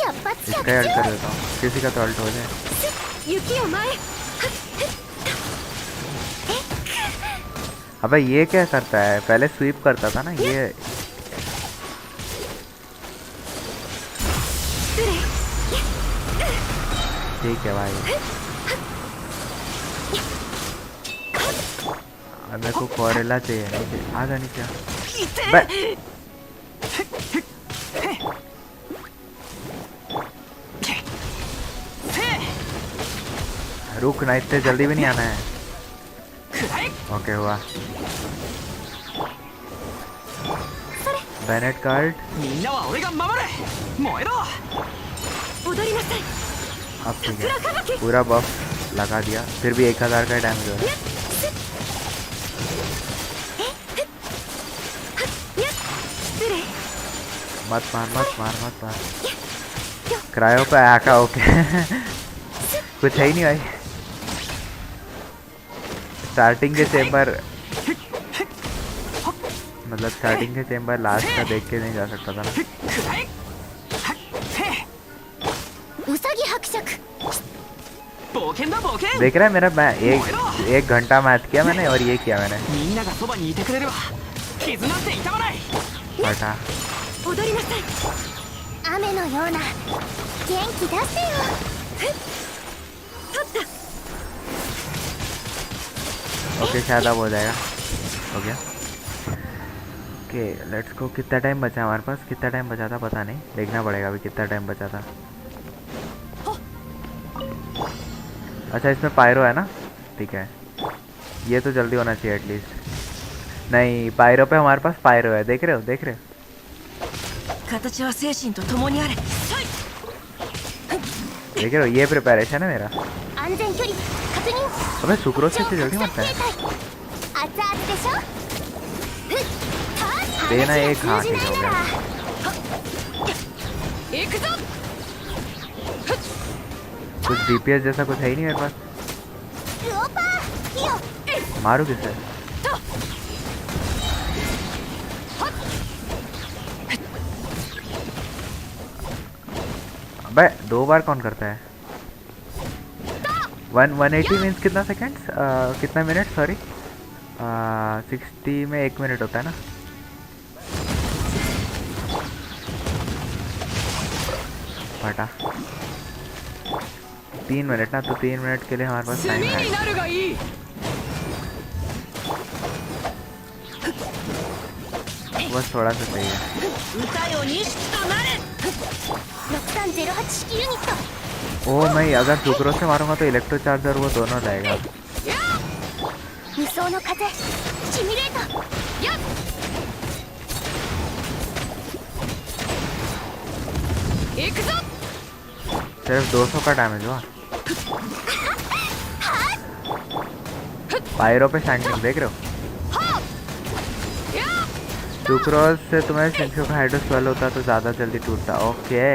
S2: 百発
S1: इसका
S2: 百
S1: ही अल्ट कर
S2: 中
S1: देता हूँ, किसी का तो अल्ट हो जाए।
S2: 雪を前
S1: अबे ये क्या करता है, पहले स्वीप करता था ना ये।
S2: 失礼
S1: ठीक है भाई, अब मेरे को कोरेला चाहिए, नीचे आ जा नीचे। बे रुक ना, इतने जल्दी भी नहीं आना है। ओके हुआ। बैनेट कार्ड
S3: みんなは俺が守れ燃えろ
S2: 踊りなさい
S1: अब ठीक है, पूरा बफ लगा दिया, फिर भी 1000 का डैमेज हो रहा है।
S2: 失礼
S1: मत मार क्रायो पे आका। ओके कुछ है ही नहीं भाई, स्टार्टिंग के चेम्बर, मतलब स्टार्टिंग के चेम्बर लास्ट का देख के नहीं जा सकता था ना।
S2: ウサギ伯爵
S3: 冒険だ冒険
S1: देख रहा है मेरा, मैं एक घंटा मैथ किया मैंने और ये किया मैंने।
S3: みんながそばにいてくれれば傷なんて痛まない
S1: हटा
S2: 踊りなさい雨のような元気出してよ取った
S1: ओके शायद अब हो जाएगा, हो गया। Okay let's go. कितना टाइम बचा हमारे पास, कितना टाइम बचा था पता नहीं, देखना पड़ेगा अभी कितना टाइम बचा था। अच्छा इसमें पायरो है ना, ठीक है ये तो जल्दी होना चाहिए एटलीस्ट। नहीं पायरो पे हमारे पास पायरो है, देख रहे हो
S3: 形は精神と共にあれ
S1: देख रहे हो, ये प्रिपरेशन है मेरा।
S2: 安全距離確認
S1: अबे सुक्रोज से इतनी जल्दी मरता है।
S2: 熱々でしょ
S1: देना एक, हाँ
S2: 通じ
S1: ठीक
S2: ない
S1: हो
S2: なら
S1: गया।
S3: 行くぞ
S1: कुछ डीपीएस जैसा कुछ है ही नहीं मेरे पास।
S2: ウオパーキヨ
S1: मारू किसे? अबे 2 बार कौन करता है? 180 मीन्स कितना सेकेंड्स, कितना मिनट, सॉरी 60 में 1 मिनट होता है ना। फटा 3 मिनट ना, तो 3 मिनट के लिए हमारे पास टाइम
S3: 炭
S1: है।
S3: になるがいい。
S1: बस थोड़ा सा सही है।
S3: 歌よ錦となれ。
S2: 6308式ユニット
S1: ओ मैं अगर सुक्रो से मारूंगा तो इलेक्ट्रो चार्जर वो दोनों रहेगा।
S2: 無双の風シミュレート
S3: やっ。 行くぞ。
S1: सिर्फ 200 का डैमेज हुआ। पायरो पे शैंकलिंग देख रहे हो?
S3: はっ。やっ。
S1: सुक्रोज से तुम्हें शिंशो का हाइड्रो स्वेल होता तो ज़्यादा जल्दी टूटता। ओके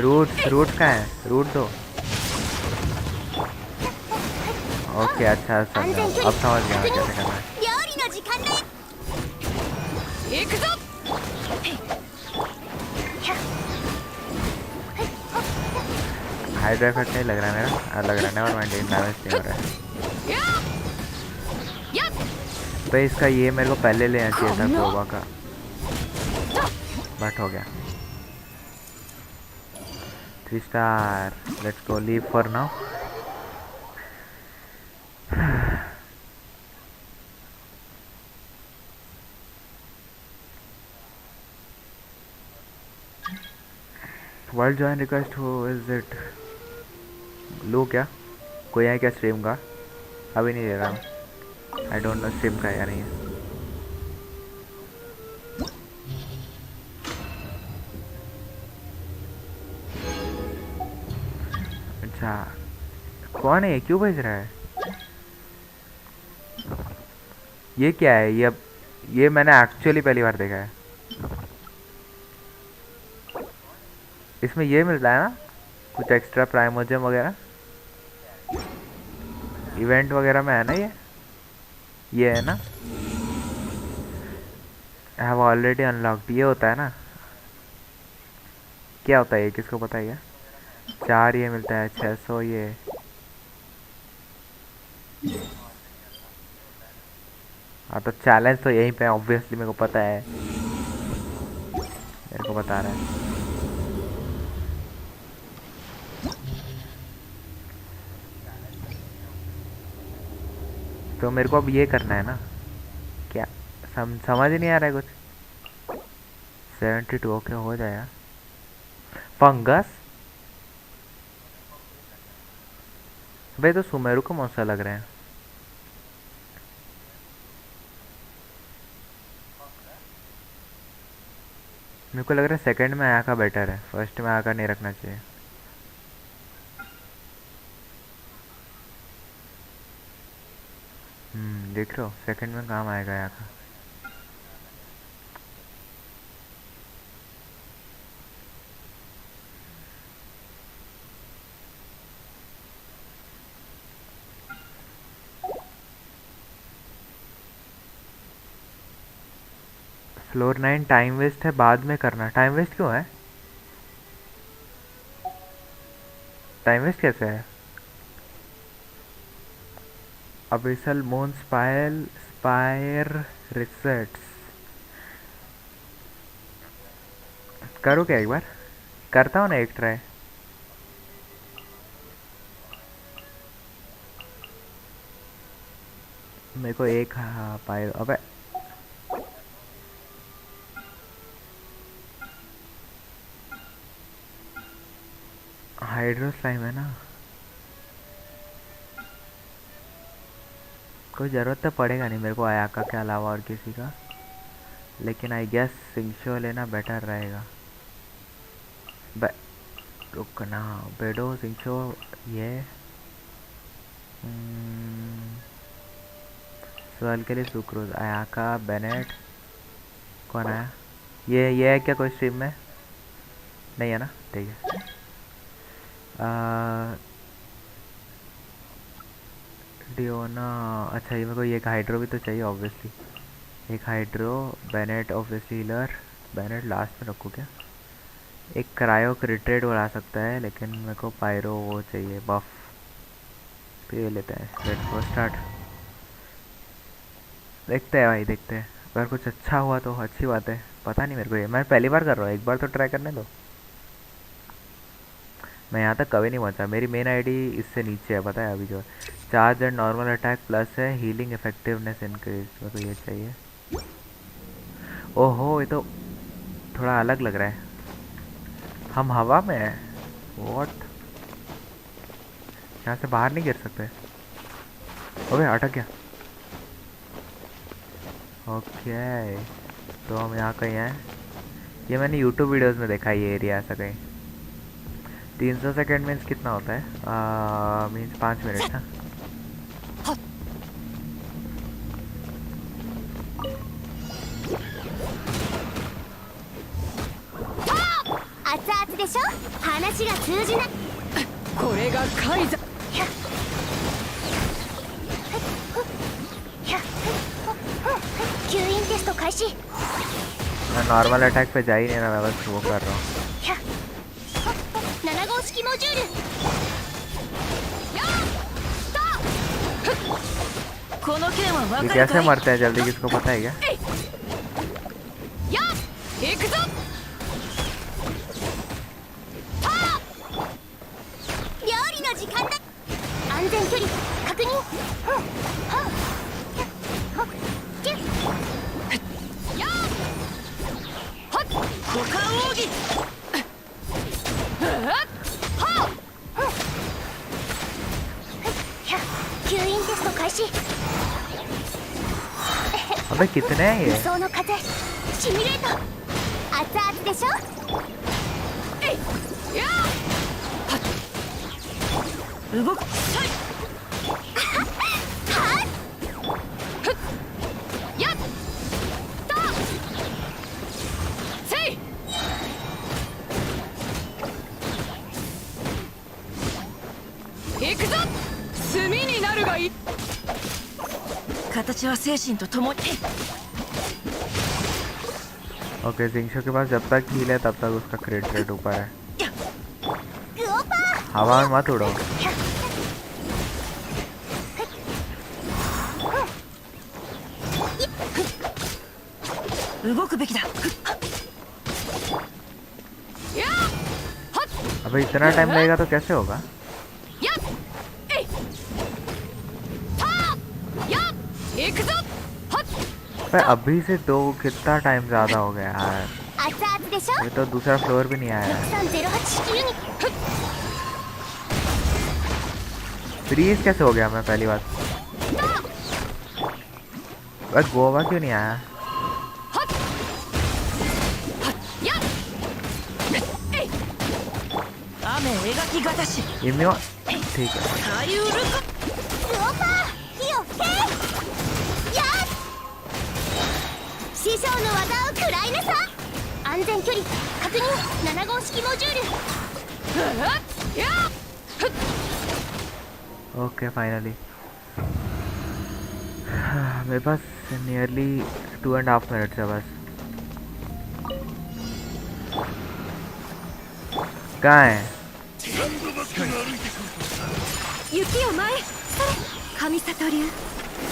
S1: रूट का है, रूट दो। ओके अच्छा समझा, अब समझ गया मैं कैसे करना है।
S2: 料理の時間だよ
S3: 行くぞ。
S1: हाइड्रो इफेक्ट नहीं लग रहा है मेरा, लग रहा है नेवर माइंड, डैमेज नहीं हो रहा है।
S3: やっ。やっ。
S1: तो इसका ये मेरे को पहले लेना चाहिए था गोवा का, बट हो गया। 3 star, let's go, leave for now. World join request हो, इज इट लो क्या? कोई है क्या स्ट्रीम का? अभी नहीं दे रहा हूँ, आई डोंट नो स्ट्रीम का है या नहीं है। अच्छा कौन है ये, क्यों भेज रहा है? ये क्या है ये मैंने एक्चुअली पहली बार देखा है। इसमें ये मिलता है ना कुछ एक्स्ट्रा प्राइमोजेम वगैरह, इवेंट वगैरह में है ना ये है ना। आई हैव ऑलरेडी अनलॉक्ड, ये होता है ना। क्या होता है ये, किसको पता है? 4 ये मिलता है, 600 ये। हाँ तो चैलेंज तो यहीं पे ऑब्वियसली, मेरे को पता है, मेरे को बता रहा है। तो मेरे को अब ये करना है ना, क्या समझ ही नहीं आ रहा है कुछ। 72 ओके हो जाएगा। फंगस भाई तो सुमेरु का मौसा लग रहा है। मेरे को लग रहा है सेकंड में आयाका बेटर है, फर्स्ट में आयाका नहीं रखना चाहिए। देख रहे हो सेकंड में काम आएगा आयाका। फ्लोर 9 टाइम वेस्ट है, बाद में करना। टाइम वेस्ट क्यों है? टाइम वेस्ट कैसे है? अबिसल मून स्पायर रिसर्ट्स करो क्या, एक बार करता हूँ ना एक ट्राई। मेरे को एक पाए, अबे हाइड्रो स्लाइम है ना, कोई ज़रूरत तो पड़ेगा नहीं मेरे को आयाका के अलावा और किसी का, लेकिन आई गेस सिंशो लेना बेटर रहेगा। रुकना, बेडो सिंशो ये स्वेल के लिए सुक्रोज, आयाका बेनेट कौन आया? ये है क्या कोई स्ट्रीम में? नहीं है ना, ठीक है। डियोना, अच्छा ये मेरे को, ये एक हाइड्रो भी तो चाहिए ऑब्वियसली। एक hydro, Bennett obviously healer, Bennett last में रखूँ क्या? एक क्रायो क्रिट्रेड बढ़ा सकता है, लेकिन मेरे को पायरो वो चाहिए बफ, तो ये लेते हैं। Let's go start. देखते हैं भाई, देखते हैं। अगर कुछ अच्छा हुआ तो अच्छी बात है, पता नहीं मेरे को, ये मैं पहली बार कर रहा हूँ, एक बार तो ट्राई करने दो। मैं यहाँ तक कभी नहीं पहुँचा, मेरी मेन आईडी इससे नीचे है, पता है अभी जो है। Charge and normal attack plus है, हीलिंग इफेक्टिवनेस इंक्रीज, मेरे को ये चाहिए। ओहो, ये तो थोड़ा अलग लग रहा है। हम हवा में हैं, वॉट? यहाँ से बाहर नहीं गिर सकते? ओके, अटक गया। ओके, तो हम यहाँ कहीं हैं। ये मैंने यूट्यूब वीडियोस में देखा है, ये एरिया ऐसा कहीं। 300 सेकेंड मीन्स कितना होता है? मीन्स 5 मिनट ना। मैं नॉर्मल अटैक पे जा ही नहीं रहा, मैं बस वो कर रहा हूँ।
S2: 7号式モジュールこの剣は
S1: ये
S2: 分かる
S1: कैसे
S2: かい
S1: मरते हैं जल्दी, किसको पता है क्या?
S2: やっ行くぞ料理の時間だ安全距離確認やっはっ股間奥義吸引テスト開始
S1: अबे कितने हैं
S2: 理
S1: ये?
S2: 想の風シミュレート熱々でしょえいやはっ動くはいはっふっやっとせい 行くぞ炭になるがいい形は精神とともに
S1: ओके, जिंक्शो के पास जब तक हील है तब तक उसका क्रिट रेट ऊपर है। हवा में मत उड़ो।
S2: 動くべきだ
S1: अबे इतना टाइम लगेगा तो कैसे होगा? भाई अभी से दो, कितना टाइम ज़्यादा हो गया यार। ये तो दूसरा फ्लोर भी नहीं आया है। फ्रीज कैसे हो गया? मैं पहली बात, भाई गोवा क्यों नहीं आया? इम्यो ठीक है।
S2: 師匠の技を食らいなさ安全距離確認7号式モジュール
S1: ओके फाइनली मेरे पास नियरली 2.5 मिनट्स है बस। कहाँ है?
S2: 雪を前それ神里流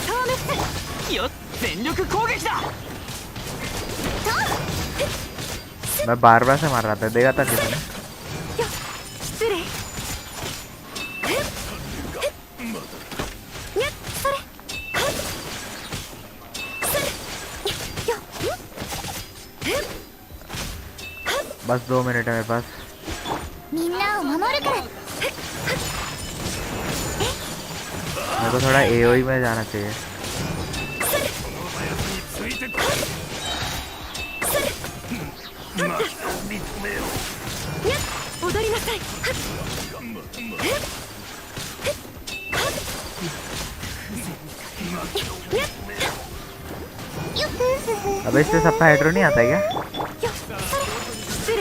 S2: 消滅
S3: よっ全力攻撃だ
S1: मैं बार बार से मार रहा था, देखा था किसी ने?
S2: 失礼それ
S1: बस 2 मिनट है मेरे पास।
S2: みんなを守るから
S1: मेरे को थोड़ा एओई में जाना चाहिए।
S2: 踊りなさい よっ
S1: अबे इससे सबका हाइड्रो नहीं आता है क्या?
S2: よそれ失礼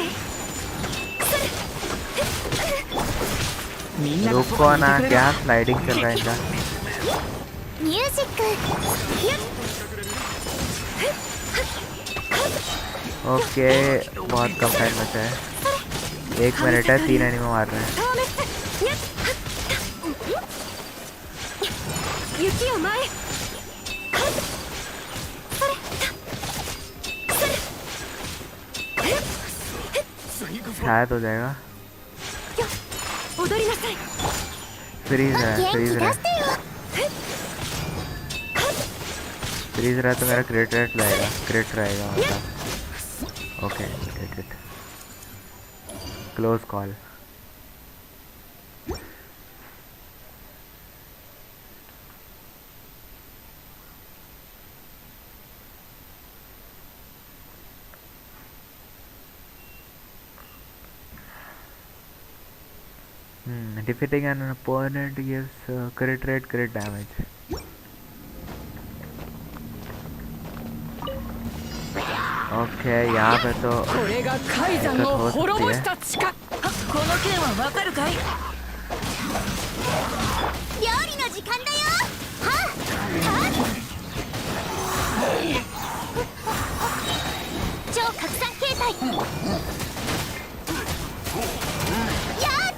S3: みんなが
S1: रुको ना, क्या स्लाइडिंग चल रहा है इनका?
S2: ミュージックよっ
S1: ओके, बहुत कम टाइम बचा है। 1 मिनट है, 3 एनिमे मार रहे हैं।
S2: 消滅よっ雪を前それ
S1: शायद हो जाएगा।
S2: よ踊りなさい
S1: फ्रीज है,
S2: 元
S1: फ्रीज
S2: 気出
S1: है,
S2: してよ
S1: फ्रीज रहा तो मेरा क्रिट रेट रहेगा, क्रिट रहेगा मतलब। Okay, did it. Close call. Defeating an opponent gives crit rate, crit damage. Okay, यहाँ पे तो
S3: これが海山を滅ぼした力。この剣はわかるかい？
S2: 料理の時間だよはっ超拡散形態やっ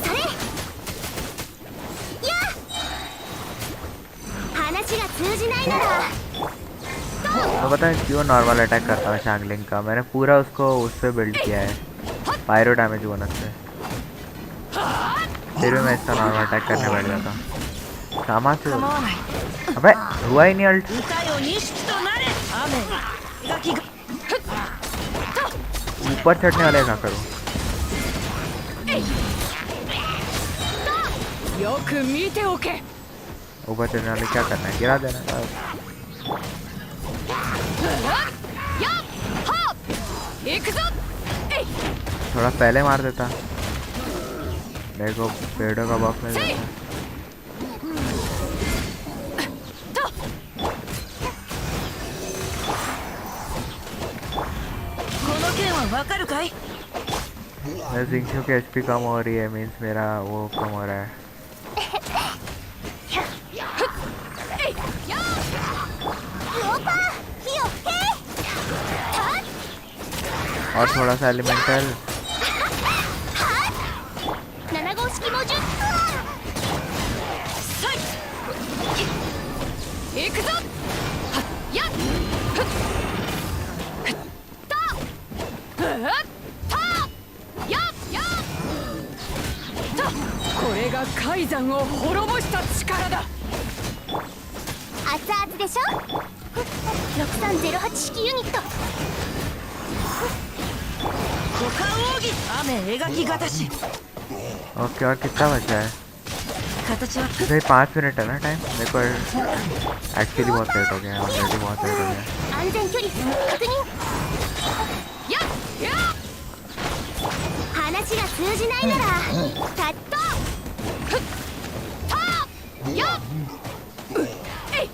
S2: それやっ話が通じないなら
S1: तो पता है क्यों नॉर्मल अटैक करता हूँ शैंगलिंग का? मैंने पूरा उसको उस पे बिल्ड किया है, पायरो डैमेज बोनस से। फिर भी मैं इसका नॉर्मल अटैक करने बैठ जाता हूँ। सामान से अबे हुआ ही नहीं अल्ट।
S3: 歌よ錦となれ雨がきが
S1: ऊपर चढ़ने वाले ना करो।
S3: よく見ておけ。
S1: ऊपर चढ़ने वाले क्या करना है? गिरा देना बस।
S3: やっはっ行くぞ。えい
S1: थोड़ा पहले मार देता। देखो पेड़ों का बॉक्स मिल जाता है।
S3: この剣はわかるかい？
S1: मेरे जिंक्सू की एचपी कम हो रही है, मीन्स मेरा वो कम हो रहा है।
S2: ローパー火を吹け
S1: और थोड़ा सा एलिमेंटल।
S2: 7号式モジュ
S3: 行くぞ。やっこれが海山を滅ぼした力だ。
S2: 熱々でしょ6308式ユニット
S3: 股間奥義雨描きがたし。
S1: ओके, और कितना बचा है?
S3: 形は
S1: भाई 5 मिनट है ना टाइम। मेरे को एक्चुअली बहुत लेट हो गया, ऑलरेडी बहुत लेट हो गया।
S2: 安全距離確認
S3: やっやっ
S2: 話が通じないならたっと
S3: やっえい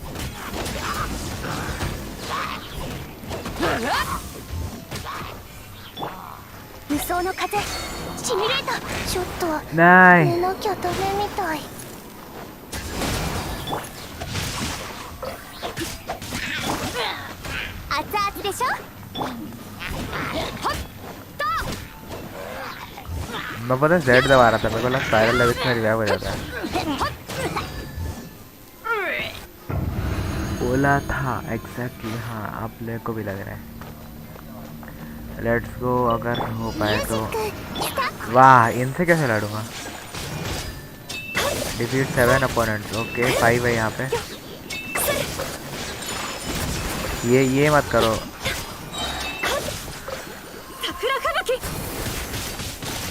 S2: 無双の風シミュレーターちょっと
S1: नहीं
S2: 寝なきゃダメみたい熱々でしょ
S1: मैं पता है जेड दबा रहा था, मेरे को लगा स्पाइरल लेविस में रिवाइव हो जाता है। बोला था एग्जैक्टली। हाँ, आप ले को भी लग रहा है। लेट्स गो, अगर हो पाए तो। वाह, इनसे कैसे लड़ूंगा? Defeat 7 opponents. ओके, 5 है यहाँ पे। ये मत करो।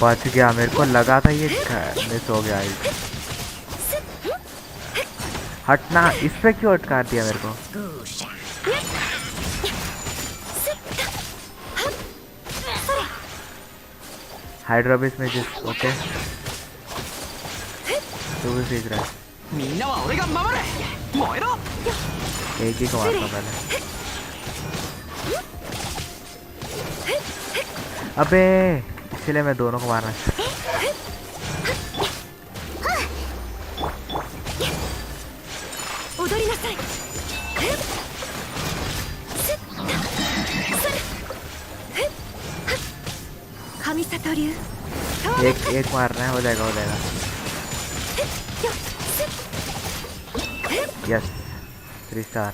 S1: बच गया, मेरे को लगा था ये मिस हो गया। हटना, इस पे क्यों अटका दिया मेरे को? हाइड्रोबिस में जिस ओके तू भी सीख रहा है।
S3: みんなは俺が守れ。燃えろ。
S1: एक ही को मारता हूँ पहले। अबे इसलिए मैं दोनों को मारना चाहता हूँ।
S2: 踊りなさい。神里流。
S1: एक मारना है, हो जाएगा हो जाएगा। Yes 3 star.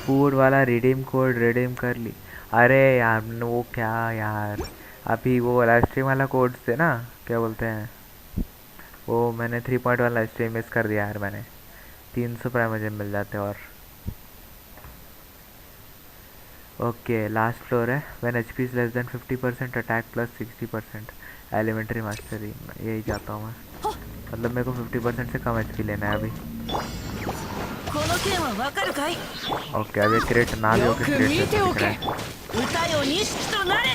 S1: फूड वाला रिडीम कोड रिडीम कर ली। अरे यार वो क्या यार, अभी वो लाइव स्ट्रीम वाला कोड थे ना, क्या बोलते हैं वो, मैंने 3.1 लाइव स्ट्रीम मिस कर दिया यार मैंने। 300 प्राइम मुझे मिल जाते। और ओके लास्ट फ्लोर है। When HP is less than 50% attack plus 60%। Elementary mastery यही चाहता हूँ मैं, मतलब मेरे को 50% से कम एचपी लेना है अभी।
S3: この剣はわかるかい
S1: ओके अभी क्रेट ना भी हो
S3: よ
S1: कि
S3: く
S1: क्रेट
S3: 見
S1: से
S3: て
S1: दिख
S3: お
S1: रहा
S3: け
S1: है।
S3: 歌よ錦となれ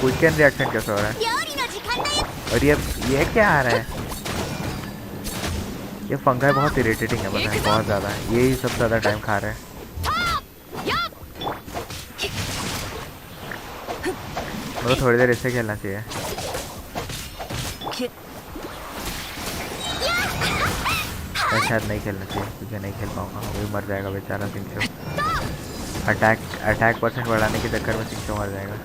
S1: क्विक एंड रिएक्शन कैसे हो रहा है?
S2: 料理の時間だよ。
S1: और ये क्या आ रहा है? ये फंगाई बहुत इरिटेटिंग है, पता है बहुत ज़्यादा है, यही सबसे ज़्यादा टाइम खा रहा है। मतलब थोड़ी देर इससे खेलना चाहिए। मैं शायद नहीं खेलना चाहिए क्योंकि नहीं खेल पाऊंगा, वो भी मर जाएगा बेचारा सिंचो। अटैक परसेंट बढ़ाने के चक्कर में सिंचो मर जाएगा।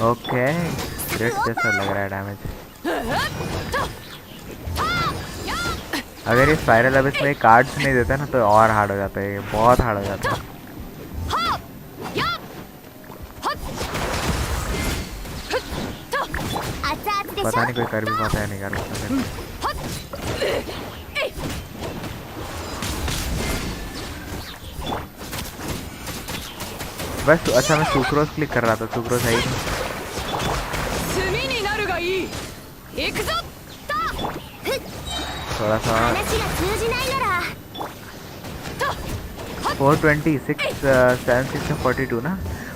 S1: ओके ग्रेट जैसा लग रहा है डैमेज। अगर ये स्पाइरल अब इसमें कार्ड्स नहीं देता ना तो और हार्ड हो जाता है, ये बहुत हार्ड हो जाता है। पता नहीं कोई कर भी पाता है नहीं कर पाता। बस अच्छा मैं सुक्रोज क्लिक कर रहा था, सुक्रोज है ही नहीं।
S3: 炭になるがいい行くぞ
S1: थोड़ा सा
S2: 話が通じないなら
S1: 426 7 42 ना।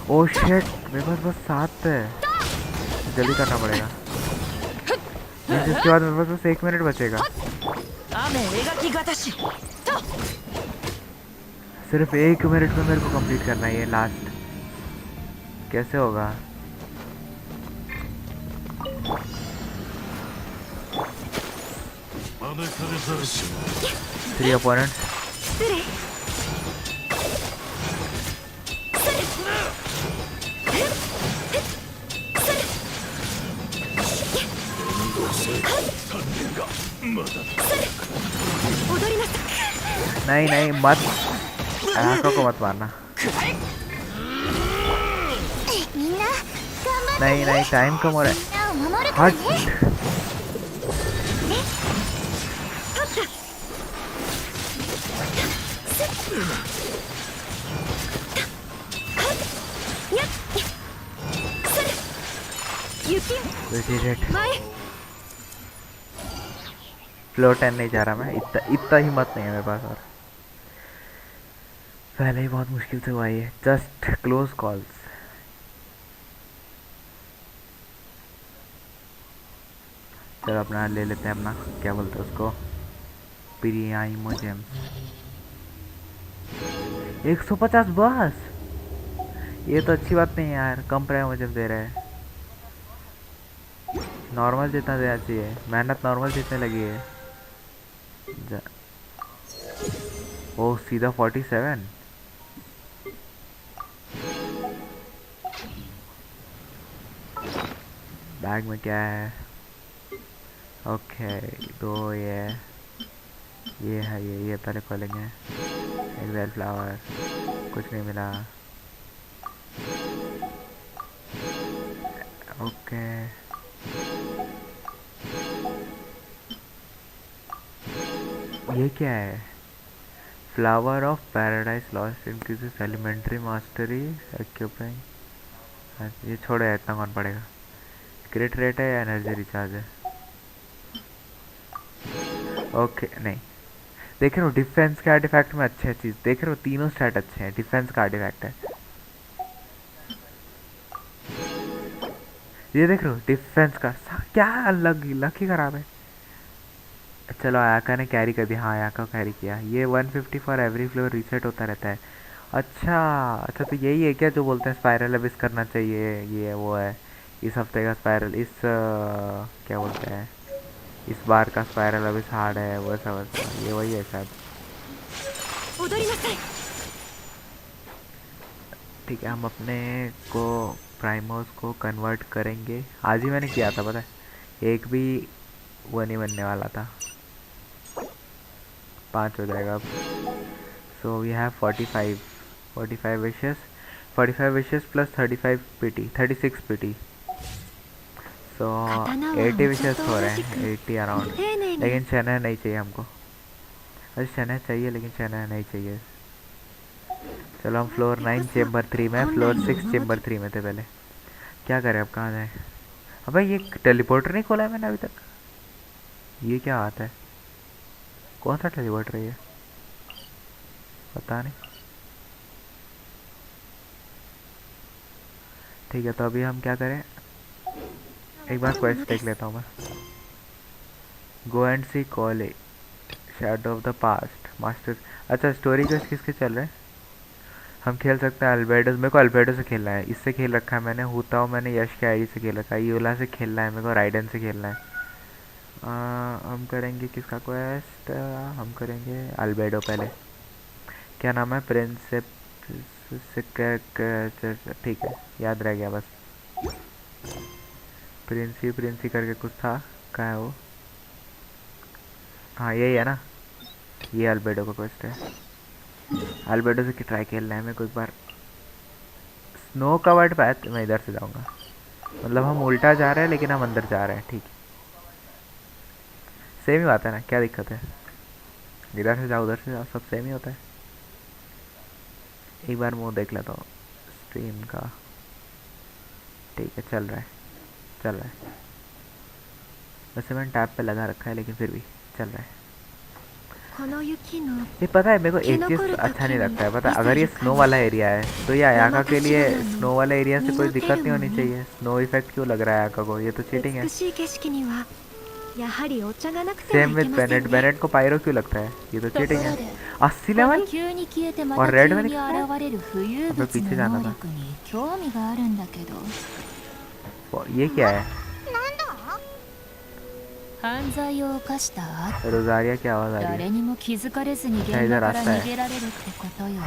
S1: ओ शिट मेरे पास बस 7 है, जल्दी करना पड़ेगा। इसके बाद मेरे पास बस 1 मिनट बचेगा।
S3: 雨描きがたし
S1: सिर्फ 1 मिनट में मेरे को कंप्लीट करना है ये लास्ट। कैसे होगा? Three opponent. नहीं नहीं मत, आका को मत मारना।
S2: みんな頑張って
S1: नहीं नहीं टाइम कम हो रहा
S2: みんなを守る
S1: है।
S2: からね
S1: हट फ्लो 10 नहीं जा रहा मैं, इतना हिम्मत नहीं है मेरे पास। और पहले ही बहुत मुश्किल से हुआ ये, जस्ट क्लोज कॉल्स। चलो अपना ले लेते हैं, अपना क्या बोलते हैं उसको, प्रियाइमो जेम 150 बस। ये तो अच्छी बात नहीं है यार, कम प्राइमो जेम दे रहे हैं। नॉर्मल जितना देना चाहिए, मेहनत नॉर्मल जितने लगी है। ओ सीधा 47। बैग में क्या है? ओके तो ये है, ये पहले खोलेंगे। एक वेल फ्लावर, कुछ नहीं मिला। ओके ये क्या है? Flower of paradise lost increases elementary mastery occupying. ये छोड़े, इतना कौन पड़ेगा? क्रिट रेट है या एनर्जी रिचार्ज है? ओके नहीं, देख रहे हो डिफेंस के आर्टिफैक्ट में अच्छे चीज़ देख रहे हो, तीनों स्टैट अच्छे हैं। डिफेंस का आर्टिफैक्ट है, ये देख रहे हो डिफेंस का क्या अलग लक ही खराब है। चलो आयाका ने कैरी कर दिया, हाँ आयाका को कैरी किया। ये 150 फॉर एवरी फ्लोर रीसेट होता रहता है। अच्छा अच्छा, तो यही है क्या जो बोलते हैं स्पाइरल अबिस करना चाहिए, ये वो है इस हफ्ते का स्पाइरल, इस क्या बोलते हैं इस बार का स्पाइरल अबिस हार्ड है, वैसा वैसा ये वही है शायद।
S2: 踊りなさい。
S1: ठीक है, हम अपने को प्राइमोस को कन्वर्ट करेंगे। आज ही मैंने किया था पता है, एक भी वो नहीं बनने वाला था। 5 हो जाएगा अब। So we have 45 wishes, 45 wishes plus 35 PT, 36 PT. So 80 wishes हो रहे हैं, 80 अराउंड। लेकिन चना नहीं चाहिए हमको। अरे चना चाहिए लेकिन चना नहीं चाहिए। चलो हम फ्लोर 9 चेम्बर 3 में, फ्लोर 6 चेम्बर 3 में थे पहले। क्या करें अब, कहाँ जाए? अबे ये टेलीपोर्टर नहीं खोला है मैंने अभी तक। ये क्या आता है, कौन सा टेलीपोर्टर है ये, पता नहीं। ठीक है, तो अभी हम क्या करें, एक बार क्वेस्ट देख लेता हूँ मैं। Go and see college shadow of the past master. अच्छा स्टोरी क्वेस्ट किसके चल रहे हैं? हम खेल सकते हैं अल्बेडो, मेरे को अल्बेडो से खेलना है। इससे खेल रखा है मैंने, हूताओ मैंने यश के आईडी से खेल रखा है, यूला से खेलना है मेरे को, राइडन से खेलना है। हम करेंगे किसका क्वेस्ट, हम करेंगे अल्बेडो पहले। क्या नाम है, प्रिंसेप, ठीक है याद रह गया बस। प्रिंसी करके कुछ था, कहाँ है वो? हाँ यही है ना, ये अल्बेडो का क्वेस्ट है। अल्बेडो से ट्राई खेलना है मेरे को एक बार। स्नो कवर्ड पैथ, मैं इधर से जाऊंगा, मतलब हम उल्टा जा रहे हैं लेकिन हम अंदर जा रहे हैं। ठीक, सेम ही बात है ना, क्या दिक्कत है? इधर से जाओ उधर से जाओ, सब सेम ही होता है। एक बार मुंह देख लेता हूँ स्ट्रीम का। ठीक है, चल रहा है चल रहा है। वैसे मैंने टैब पे लगा रखा है लेकिन फिर भी चल रहा है। ये पता है मेरे को एक चीज़ अच्छा नहीं लगता है, पता है, अगर ये स्नो वाला एरिया है तो ये आयाका के लिए स्नो वाला एरिया से कोई दिक्कत नहीं होनी चाहिए। स्नो इफेक्ट क्यों लग रहा है आयाका को, ये तो चीटिंग है। सेम विद बेनेट, बेनेट को पायरो क्यों लगता है, ये तो चीटिंग है। 80 लेवल और रेड में दिखता है। अबे पीछे जाना था। ये क्या है,
S2: なんだ？
S3: 犯罪を犯した後
S1: रोजारिया की आवाज आ रही
S3: 誰
S1: है।
S3: にも気づかれずに現場から逃げられるってことよね。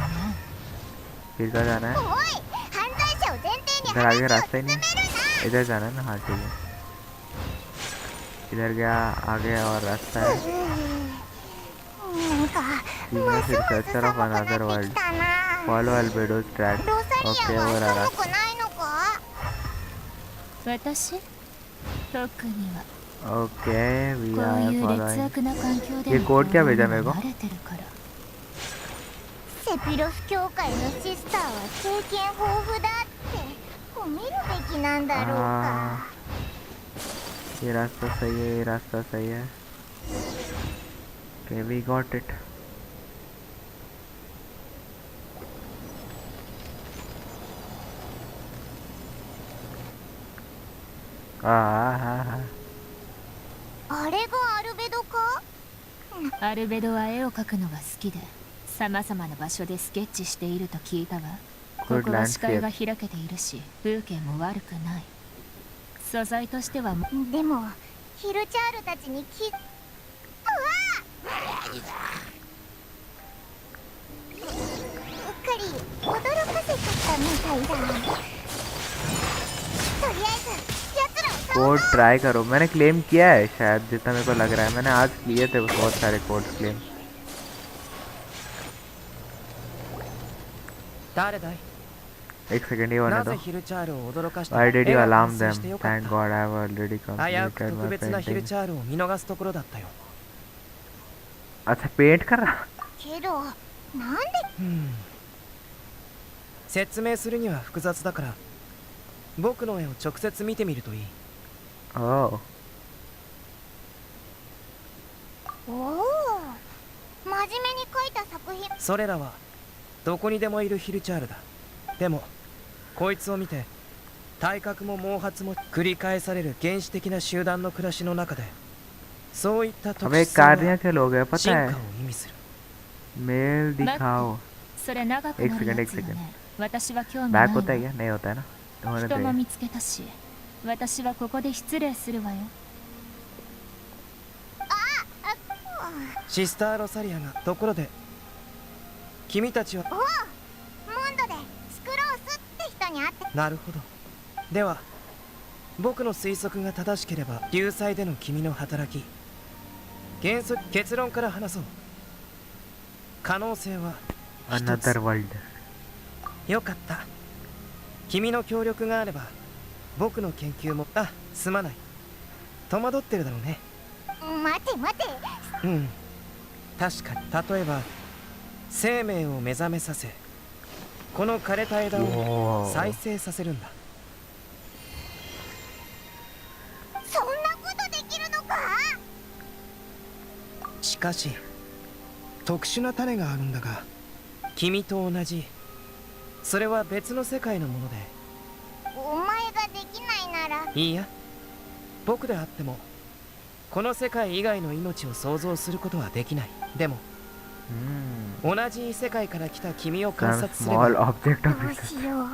S1: फिर कहाँ जाना है?
S2: おい、犯罪者を前提に
S1: इधर आगे
S2: 話を
S1: रास्ता ही
S2: 進
S1: नहीं
S2: める
S1: है।
S2: な。
S1: इधर जाना है ना, हाँ ठीक है। इधर गया आगे और रास्ता है।
S2: なんか、
S1: Genius
S2: ますます
S1: researcher
S2: 寒
S1: of
S2: くなって
S1: another
S2: き
S1: world.
S2: たな。
S1: Follow Albedo's track.
S2: ロサリ
S1: Okay,
S2: ア
S1: वो
S2: は
S1: रहा
S2: 寒くないのか？
S3: 私特には
S1: Okay, we
S3: こう
S1: are
S3: いう劣
S1: following.
S3: 悪な環境で
S1: ये
S3: の
S1: कोड
S3: 行
S1: क्या
S3: 動に
S1: भेजा
S3: は
S1: मेरे को?
S3: 慣れてるから。
S2: セピロス教会のシスターは経験豊富だって褒めるべきなんだろうか。
S1: ये रास्ता सही है, ये रास्ता सही है। Okay, we got it. हाँ
S2: あれがアルベドか？
S3: アルベドは絵を描くのが好きで、さまざまな場所でスケッチしていると聞いたわ。こ
S1: Good
S3: こは視界
S1: landscape.
S3: が開けているし、風景も悪くない。素材としてはも
S2: でもヒルチャールたちにうわうっかり驚かせちゃったみたいだ。とりあえず奴らを
S1: कोड ट्राई करो, मैंने क्लेम किया है शायद, जितना मेरे को लग रहा है। मैंने आज किए थे बहुत सारे कोड क्लेम।
S5: 誰だい
S1: एक सेकंड ही होने
S5: な
S1: दो।
S5: ぜヒルチャールを驚かして
S1: Why did you
S5: 絵が
S1: alarm
S5: 完成
S1: them?
S5: してよかっ
S1: Thank God I have already
S5: た危うく
S1: completed
S5: 特
S1: my
S5: 別なヒル
S1: painting.
S5: チャールを見逃すところだったよ
S1: अच्छा पेंट कर रहा।
S2: けどなんで
S5: 説明するには複雑だから僕の絵を直接見てみるといい
S1: ओह
S2: おお真面目に描いた作品。
S5: それらはどこにでもいるヒルチャールだでもこいつを見て体格も毛髪も繰り返される原始的な集団の暮らしの中でそういった特
S1: हमें
S5: 殊性は
S1: कार्य क्या लोग हैं
S5: 進
S1: पता
S5: 化を
S1: है
S5: 意味する
S1: मेल दिखाओ
S3: それ長く
S1: एक
S3: なる
S1: सेकंड
S3: や
S1: एक
S3: つよ
S1: सेकंड
S3: ね。私は興味
S1: बैक
S3: ない
S1: होता है
S3: わ。
S1: क्या नहीं होता है ना होने
S3: 人も
S1: दे
S3: 見つけたし、私はここで失礼するわよ。
S5: シスター・ロサリアがところで君たちは
S2: おお、モンドでスクロースって人に会って。
S5: なるほど。では僕の推測が正しければ流祭での君の働き原則結論から話そう可能性は一つ
S1: another world
S5: よかった君の協力があれば僕の研究もすまない戸惑ってるだろうね
S2: 待て待て。
S5: うん確かに例えば生命を目覚めさせこの枯れた枝を再生させるんだ
S2: そんなことできるのか。
S5: しかし特殊な種があるんだが君と同じそれは別の世界のもので
S2: お前ができないなら。
S5: いいや僕であってもこの世界以外の命を想像することはできないでも同じ世界から来た君を観察すれ
S1: small
S5: ば
S1: object
S2: ど
S1: of
S2: う
S1: research
S2: しよ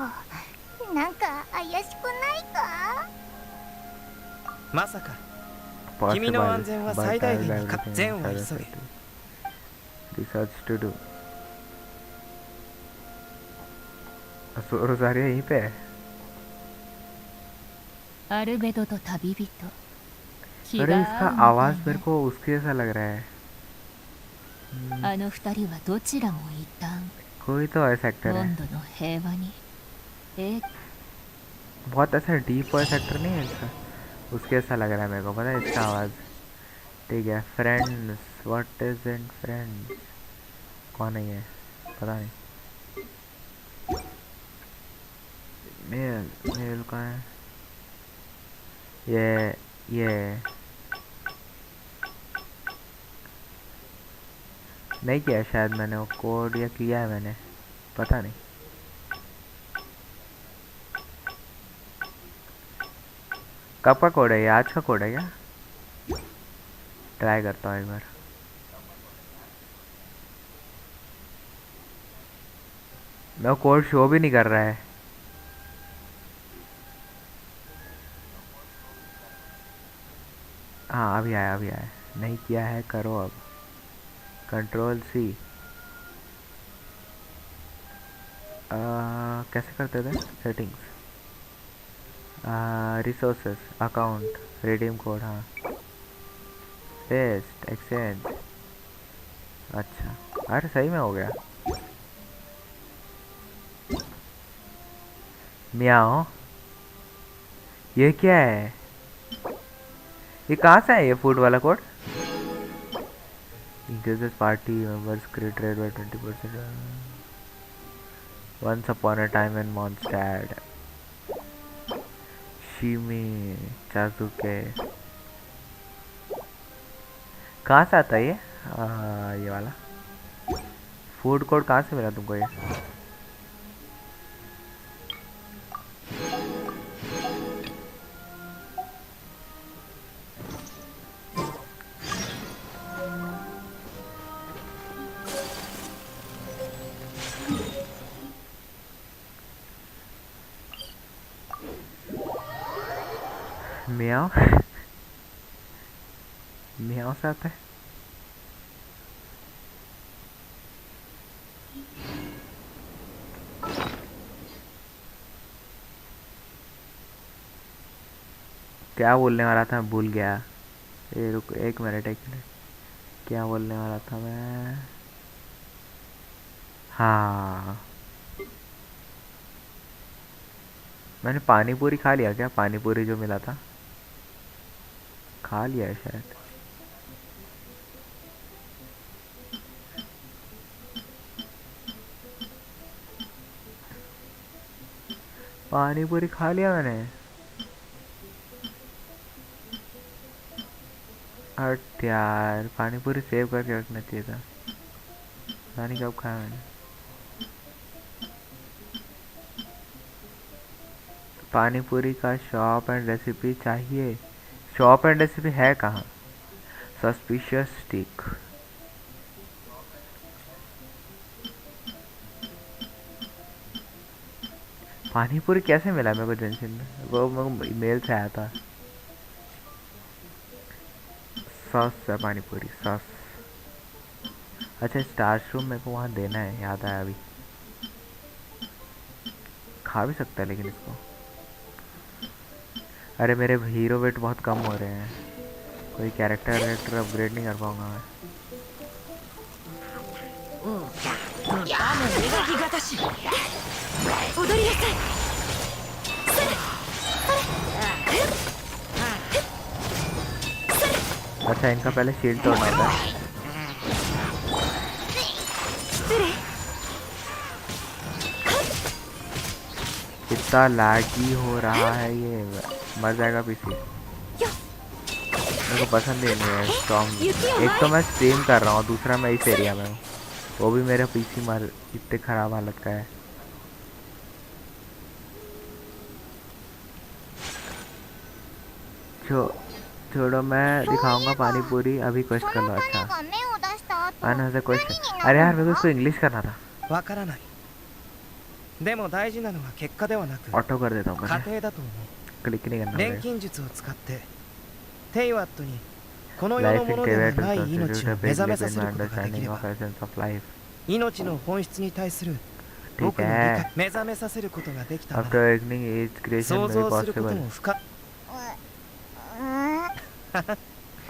S2: う。なんか怪しくないか。
S5: まさか君の安全は最大限に善を急げ
S1: research to do रोजारिया यहीं पे है
S3: アルベドと旅人。気
S1: अरे
S3: が
S1: इसका
S3: 合うみたい
S1: आवाज
S3: ね
S1: मेरे को उसके जैसा लग रहा है
S3: あの二人はどちらも異端。
S1: कोई तो ऐसा एक्टर
S3: モ
S1: है
S3: ンドの平和に。
S1: बहुत ऐसा डीप वॉइस एक्टर नहीं है इसका उसके जैसा लग रहा है मेरे को पता है इसका आवाज ठीक है friends what is in friends कौन है ये पता नहीं मेल मेल कौन है ये नहीं किया शायद मैंने वो कोड या किया है मैंने पता नहीं कब का कोड है ये आज का कोड है क्या ट्राई करता हूँ एक बार मैं कोड शो भी नहीं कर रहा है हाँ अभी आया नहीं किया है करो अब कंट्रोल सी कैसे करते थे settings resources account redeem code हाँ पेस्ट एक्सचेंज अच्छा अरे सही में हो गया म्याओ ये क्या है ये कहाँ से है ये फूड वाला code increases party members crit rate by 20%. Once upon a time in Mondstadt. Shimi Chazuke. कहाँ से आता है ये वाला फूड कोड कहाँ से मिला तुमको ये म्याओ म्याओ से आता है क्या बोलने वाला था भूल गया ये रुक एक मिनट क्या बोलने वाला था मैं हाँ मैंने पानी पूरी खा लिया क्या पानी पूरी जो मिला था खा लिया है शायद पानी पूरी खा लिया मैंने हट यार पानी पूरी सेव करके रखना चाहिए था पानी कब खाया मैंने पानी पूरी का शॉप एंड रेसिपी चाहिए। शॉप एंड रेसिपी है कहाँ? Suspicious stick. पानी पूरी कैसे मिला मेरे को जंक्शन में? वो मेरे को ईमेल से आया था। सॉस है पानी पूरी, सॉस। अच्छा स्टार रूम मेरे को वहाँ देना है, याद आया अभी। खा भी सकता है लेकिन इसको। अरे मेरे हीरो वेट बहुत कम हो रहे हैं, कोई कैरेक्टर अपग्रेड नहीं कर पाऊंगा मैं।
S2: 雨描きがたし踊りなさい。
S1: अच्छा इनका पहले शील्ड तोड़ना होता है।
S2: 失礼。
S1: कितना लैगी हो रहा है ये, मर जाएगा पीसी। मेरे को पसंद ही नहीं है स्टॉर्म। एक तो मैं स्ट्रीम कर रहा हूँ, दूसरा मैं इस एरिया में हूँ, वो भी मेरा पीसी मर इतने ख़राब हालत का है। छोड़ो मैं दिखाऊंगा पानी पूरी, अभी क्वेश्चन कर लो। अच्छा अनदर क्वेश्चन। अरे यार मेरे को इसको इंग्लिश करना था।
S5: わからない。でも大事なのは結果ではなく
S1: ऑटो कर देता हूँ,
S5: 過程だと思う。
S1: क्लिक नहीं करना
S5: 錬
S1: पड़ेगा।
S5: 金術を使ってテイワットにこの世
S1: life
S5: のも
S1: in
S5: のでは
S1: टेवेट
S5: ない
S1: constitute
S5: 命
S1: a
S5: を
S1: big
S5: 目覚め
S1: leap
S5: さ
S1: in
S5: せ
S1: my
S5: ることができ
S1: understanding
S5: れ
S1: of
S5: ば
S1: essence of life。
S5: 命の本質に対する
S1: ठीक
S5: 僕の理解
S1: है।
S5: 目覚めさせることができたな
S1: after
S5: ら
S1: awakening age creation
S5: 想
S1: may be
S5: 像すること
S1: possible।
S5: も深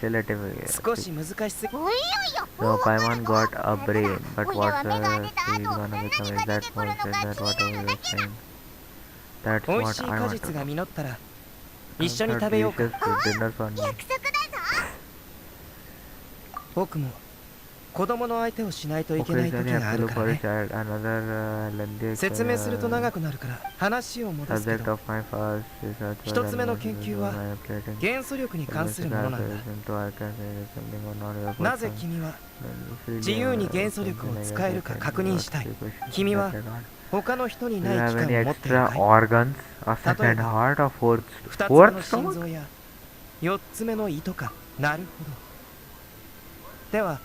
S1: Relative
S5: 少し難しすぎ
S1: So Paimon got a brain, but what he's gonna become is that person that whatever you're saying. That's
S5: 美味
S1: what
S5: しい
S1: I
S5: 果
S1: want
S5: 実
S1: to
S5: が
S1: know.
S5: 実ったら一緒に食べようか
S1: Delicious food dinner for me.
S5: 僕も子供の相手をしないといけない時
S1: Occasionally
S5: が
S1: have
S5: あ
S1: to
S5: る
S1: look
S5: か
S1: for
S5: ら
S1: a
S5: ね
S1: child, another lengthy
S5: 説明すると長くなるから話を戻すけ
S1: subject
S5: ど
S1: of my first research
S5: 一つ目の研究は
S1: manipulating
S5: 元素力に関するものなんだ
S1: to I can say something or not your
S5: なぜ
S1: person.
S5: 君は
S1: Then
S5: 自由に元素力を使えるか確認したい。君は 他の人に
S1: Do
S5: な
S1: you
S5: い
S1: have
S5: 機
S1: any
S5: 会を持っている
S1: extra
S5: かい
S1: organs? A second
S5: 例えば
S1: heart or fourth
S5: 二つ目
S1: fourth
S5: の心
S1: stomach?
S5: 臓や四つ目の胃とか。なるほど。では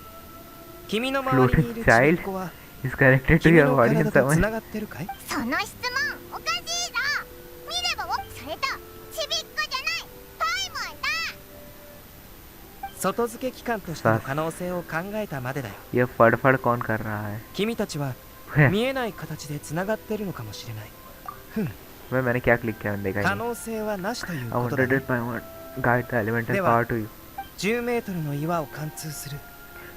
S5: 君の周りにいるちびっ子は
S1: is connected to
S5: 君
S1: your
S5: の
S1: body in
S5: 体と
S1: some
S5: つ
S1: way.
S5: ながってるかい
S2: その質問おかしいぞ。見ればそれとちびっこじゃないパイモンだ。
S5: 外付け機関としての可能性を考えたまでだよ。
S1: ये फड़फड़ कौन कर रहा है?
S5: 君たちは見えない形でつながってるのかもしれない。ふん、
S1: मैंने क्या क्लिक किया? मैंने देखा ही
S5: 可
S1: नहीं.
S5: 能性はなしという
S1: I
S5: ことだ
S1: wanted
S5: ね。
S1: it by one. Guide the elemental
S5: देवा।
S1: power to you.
S5: 10メートルの岩を貫通する。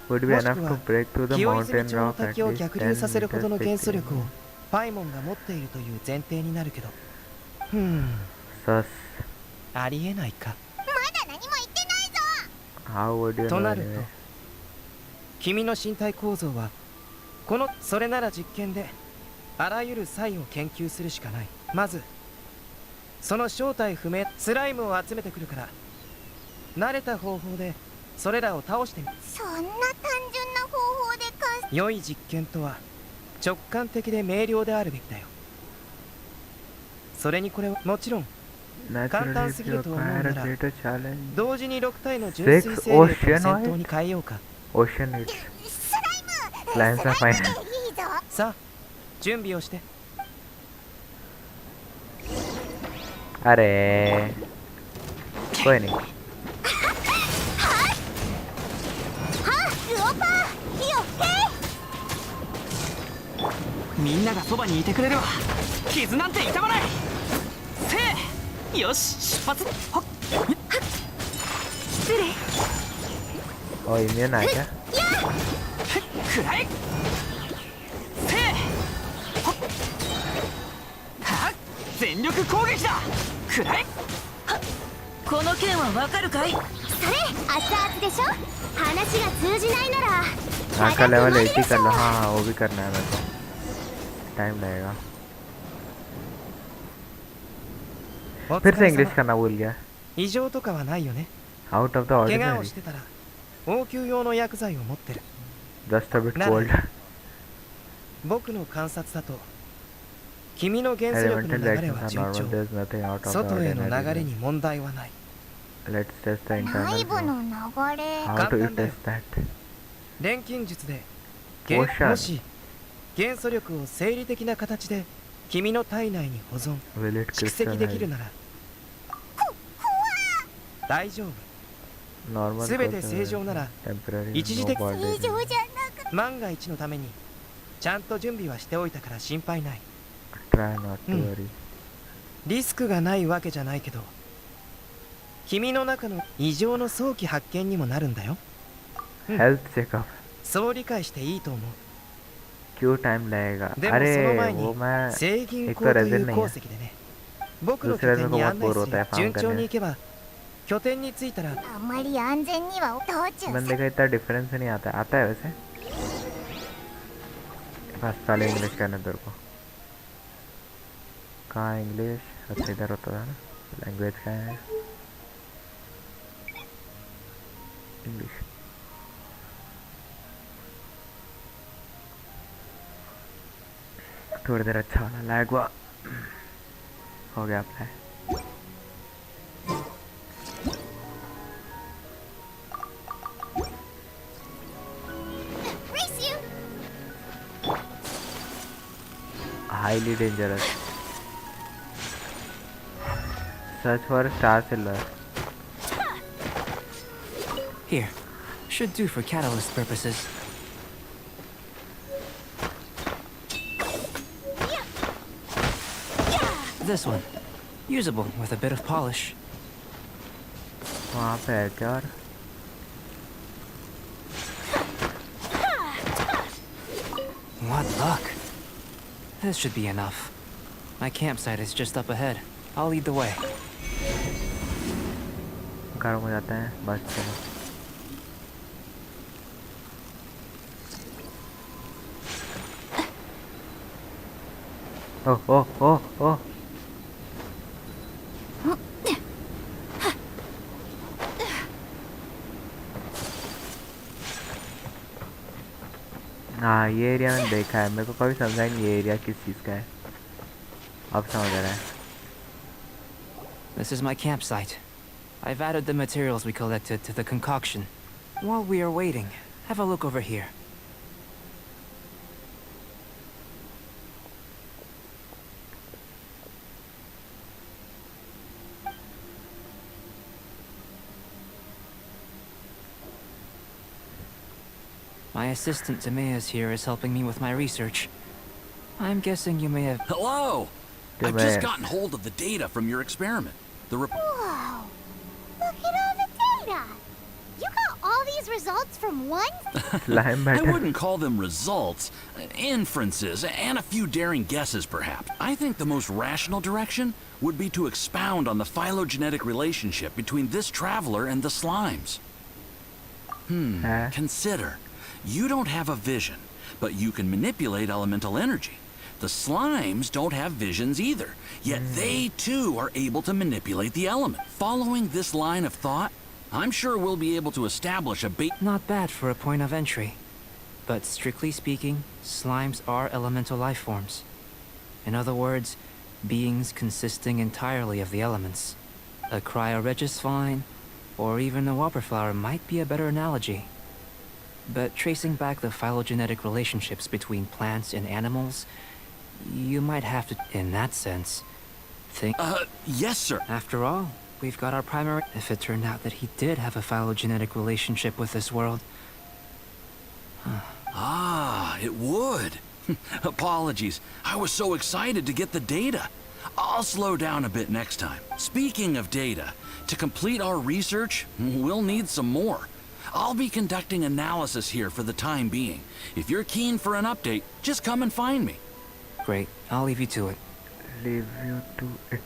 S1: Would be
S5: もしく
S1: enough
S5: は
S1: to break through the
S5: 清
S1: mountain
S5: 泉町の
S1: rock at
S5: 滝を
S1: least
S5: 逆
S1: 10
S5: 流させるほどの
S1: meters
S5: 元素力を
S1: thick.
S5: パイモンが持っているという前提になるけど、
S1: Sus.
S5: ありえないか。
S2: まだ何も言ってないぞ。
S1: How would you
S5: と
S1: know
S5: なると
S1: anyway?
S5: 君の身体構造はこのそれなら実験であらゆる際を研究するしかない。まずその正体不明スライムを集めてくるから慣れた方法でそれらを倒してみる。
S2: そんな単純な方法で
S5: 良い実験とは直感的で明瞭であるべきだよ。それにこれはもちろん
S1: Naturally,
S5: 簡単す
S1: if
S5: ぎ
S1: you
S5: ると思う
S1: acquire
S5: な
S1: a
S5: ら
S1: greater challenge,
S5: 同時に6体の純粋生命との戦闘に変えようか。
S1: ocean needs
S2: スライム
S1: Lions are
S2: スライ
S1: fine.
S2: ムでいいぞ。
S5: さあ準備をして。
S1: अरे कोई नहीं.
S2: はウオパーイオヘイ。
S6: みんながそばにいてくれるわ。傷なんて痛まない。せーよし出発。はっ
S2: 失礼。
S1: ओ इम्यून आ क्या?
S6: くらえ。せーはっはっ全力攻撃だ。くらえ。
S3: この件はわかるかい？
S2: それ熱々でしょ。話が通じないなら
S1: हाँ का लेवल 80 कर लो. हाँ हाँ वो भी करना है मेरे को. टाइम लगेगा.
S5: お
S1: फिर
S5: 疲
S1: से
S5: れ
S1: इंग्लिश
S5: 様。
S1: करना भूल गया.
S5: 異常とかはないよね。
S1: Out of the
S5: 怪我を
S1: ordinary.
S5: してたら応急用の薬剤を持ってる。
S1: Just a bit
S5: Nah.
S1: cold.
S5: 僕の観察だと君の元素力の
S1: Elemental
S5: 流れ
S1: reactions
S5: は
S1: are
S5: 順
S1: normal.
S5: 調。
S1: There's nothing out of the
S5: 外への
S1: ordinary.
S5: 流れに問題はない。
S1: Let's test the
S2: 内
S1: internal
S2: 部
S1: flow.
S2: の流れ
S1: How do you
S5: 簡単だよ。
S1: test that?
S5: 錬金術で
S1: ポーション
S5: もし元素力を生理的な形で君の体内に保存
S1: Will it
S5: 蓄積できる
S1: crystallize?
S5: なら大丈夫。
S1: Normal
S5: すべて
S1: crystal
S5: 正常なら
S1: temporary
S5: 一時
S1: no
S5: 的
S1: body
S2: 正
S1: damage.
S2: 常じゃなく
S5: 万が一のためにちゃんと準備はしておいたから心配ない。
S1: Try not to
S5: うん
S1: worry.
S5: リスクがないわけじゃないけど君の中の異常の早期発見にもなるんだよ。
S1: Health checkup.
S5: そう理解していいと思う。
S1: क्यों टाइम लगेगा?
S5: でもその
S1: अरे
S5: 前
S1: वो
S5: に
S1: मैं
S5: 聖銀
S1: एक
S5: 鉱
S1: तो
S5: とい
S1: रेजन
S5: う
S1: नहीं
S5: 鉱
S1: है.
S5: 石でね僕の
S1: दूसरे
S5: 拠
S1: में
S5: 点に
S1: बहुत
S5: 案内
S1: बोर
S5: す
S1: होता
S5: る
S1: है
S5: よ。
S1: फार्म
S5: 順調
S1: करने
S5: に
S1: में.
S5: 行けば拠点に着いたら
S2: あまり安全には道中
S1: बंदे का इतना डिफरेंस नहीं आता है वैसे. बस पहले इंग्लिश करने तेरे को. कहाँ इंग्लिश? अच्छा इधर होता था ना. लैंग्वेज का है इंग्लिश. थोड़ी देर अच्छा वाला लैग हुआ. हो गया apply.
S2: race you
S1: Highly dangerous. Search for star silver.
S6: Here. Should do for catalyst purposes. This one. Usable with a bit of polish.
S1: वहाँ पे है क्या? और
S6: What luck. This should be enough. My campsite is just up ahead. I'll lead the way.
S1: गर्म हो जाते हैं बस चलो. ओह ओह ओह ओह. हाँ ये एरिया मैंने देखा है. मेरे को कभी समझा ही नहीं ये एरिया किस चीज़ का है. अब समझ आ रहा है.
S6: This is my campsite. I've added the materials we collected to the concoction. While we are waiting, have a look over here. My assistant Timaeus here is helping me with my research. I'm guessing you may have...
S7: Hello!
S1: Good
S7: I've just
S1: man.
S7: gotten hold of the data from your experiment. The rep-
S2: whoa look at all the data you got all these results from one
S1: Slime
S7: I
S1: battle.
S7: wouldn't call them results, inferences, and a few daring guesses perhaps. I think the most rational direction would be to expound on the phylogenetic relationship between this traveler and the slimes.
S1: Huh?
S7: Consider, you don't have a vision, but you can manipulate elemental energy. The slimes don't have visions either, yet they too are able to manipulate the element. Following this line of thought, I'm sure we'll be able to establish a
S6: Not bad for a point of entry. But strictly speaking, slimes are elemental life forms. In other words, beings consisting entirely of the elements. A cryoregis vine, or even a wildflower might be a better analogy. But tracing back the phylogenetic relationships between plants and animals, you might have to, in that sense, think...
S7: yes, sir.
S6: After all, we've got our primary... If it turned out that he did have a phylogenetic relationship with this world...
S7: Ah, it would. Apologies. I was so excited to get the data. I'll slow down a bit next time. Speaking of data, to complete our research, we'll need some more. I'll be conducting analysis here for the time being. If you're keen for an update, just come and find me.
S6: Great, I'll leave you to it.
S1: Leave you to it.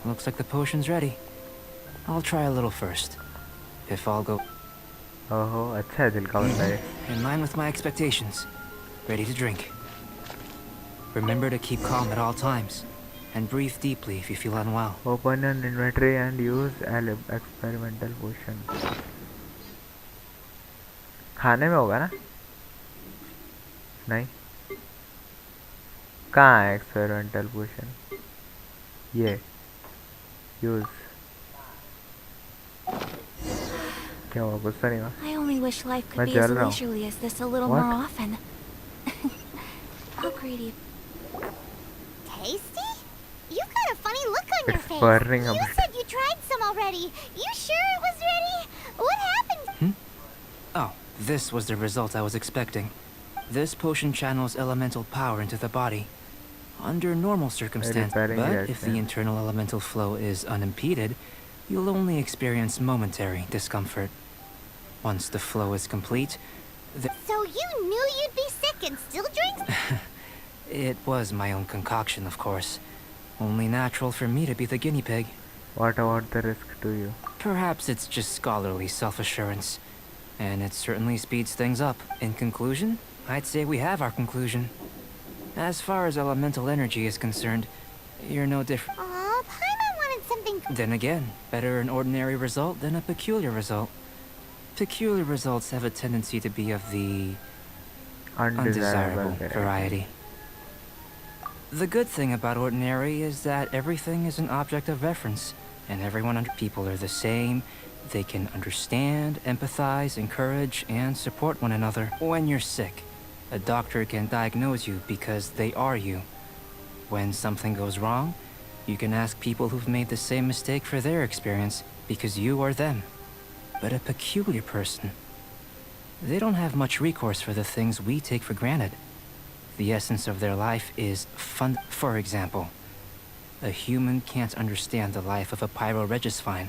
S6: Looks like the potion's ready. I'll try a little first. If all go
S1: ओहो अच्छा है दिल का बंदा ये.
S6: in line with my expectations. Ready to drink. Remember to keep calm at all times. And breathe deeply if you feel unwell.
S1: Open an inventory and use an experimental potion. खाने में होगा ना? नहीं, कहाँ है एक्सपेरिमेंटल पोशन? ये यूज क्या हुआ? गुस्सा नहीं हुआ?
S2: I only wish life could
S1: मैं
S2: be as
S1: जल रहा हूँ।
S2: leisurely as this a little
S1: What?
S2: more often. How greedy. Tasty? You've got a funny look on your
S1: It's
S2: face.
S1: burning a
S2: You
S1: bit.
S2: said you tried some already. You sure it was ready? What happened?
S6: Oh, this was the result I was expecting. This potion channels elemental power into the body. Under normal circumstances,
S1: repairing
S6: but
S1: reaction.
S6: if the internal elemental flow is unimpeded, you'll only experience momentary discomfort. Once the flow is complete,
S2: So you knew you'd be sick and still drank?
S6: it was my own concoction, of course. Only natural for me to be the guinea pig.
S1: What about the risk to you?
S6: Perhaps it's just scholarly self-assurance. And it certainly speeds things up. In conclusion, I'd say we have our conclusion. As far as elemental energy is concerned, you're no different.
S2: Aw, Paimon wanted something.
S6: Then again, better an ordinary result than a peculiar result. Peculiar results have a tendency to be of the undesirable variety. The good thing about ordinary is that everything is an object of reference, and people are the same. They can understand, empathize, encourage, and support one another. When you're sick, a doctor can diagnose you because they are you. When something goes wrong, you can ask people who've made the same mistake for their experience because you are them. But a peculiar person, they don't have much recourse for the things we take for granted. The essence of their life is fun. For example, a human can't understand the life of a pyroregisvine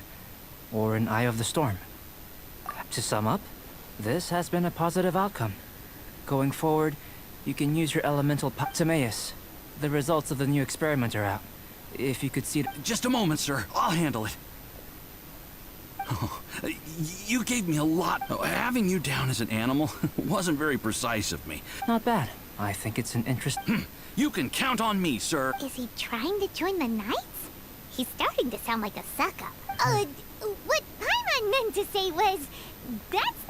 S6: or an Eye of the Storm. To sum up, this has been a positive outcome. Going forward, you can use your elemental Timaeus. The results of the new experiment are out. If you could see it.
S7: Just a moment, sir. I'll handle it. Oh, you gave me a lot. Having you down as an animal wasn't very precise of me.
S6: Not bad. I think it's an interest.
S7: You can count on me, sir.
S2: Is he trying to join the Knights? He's starting to sound like a suck-up. What Paimon meant to say was... That's...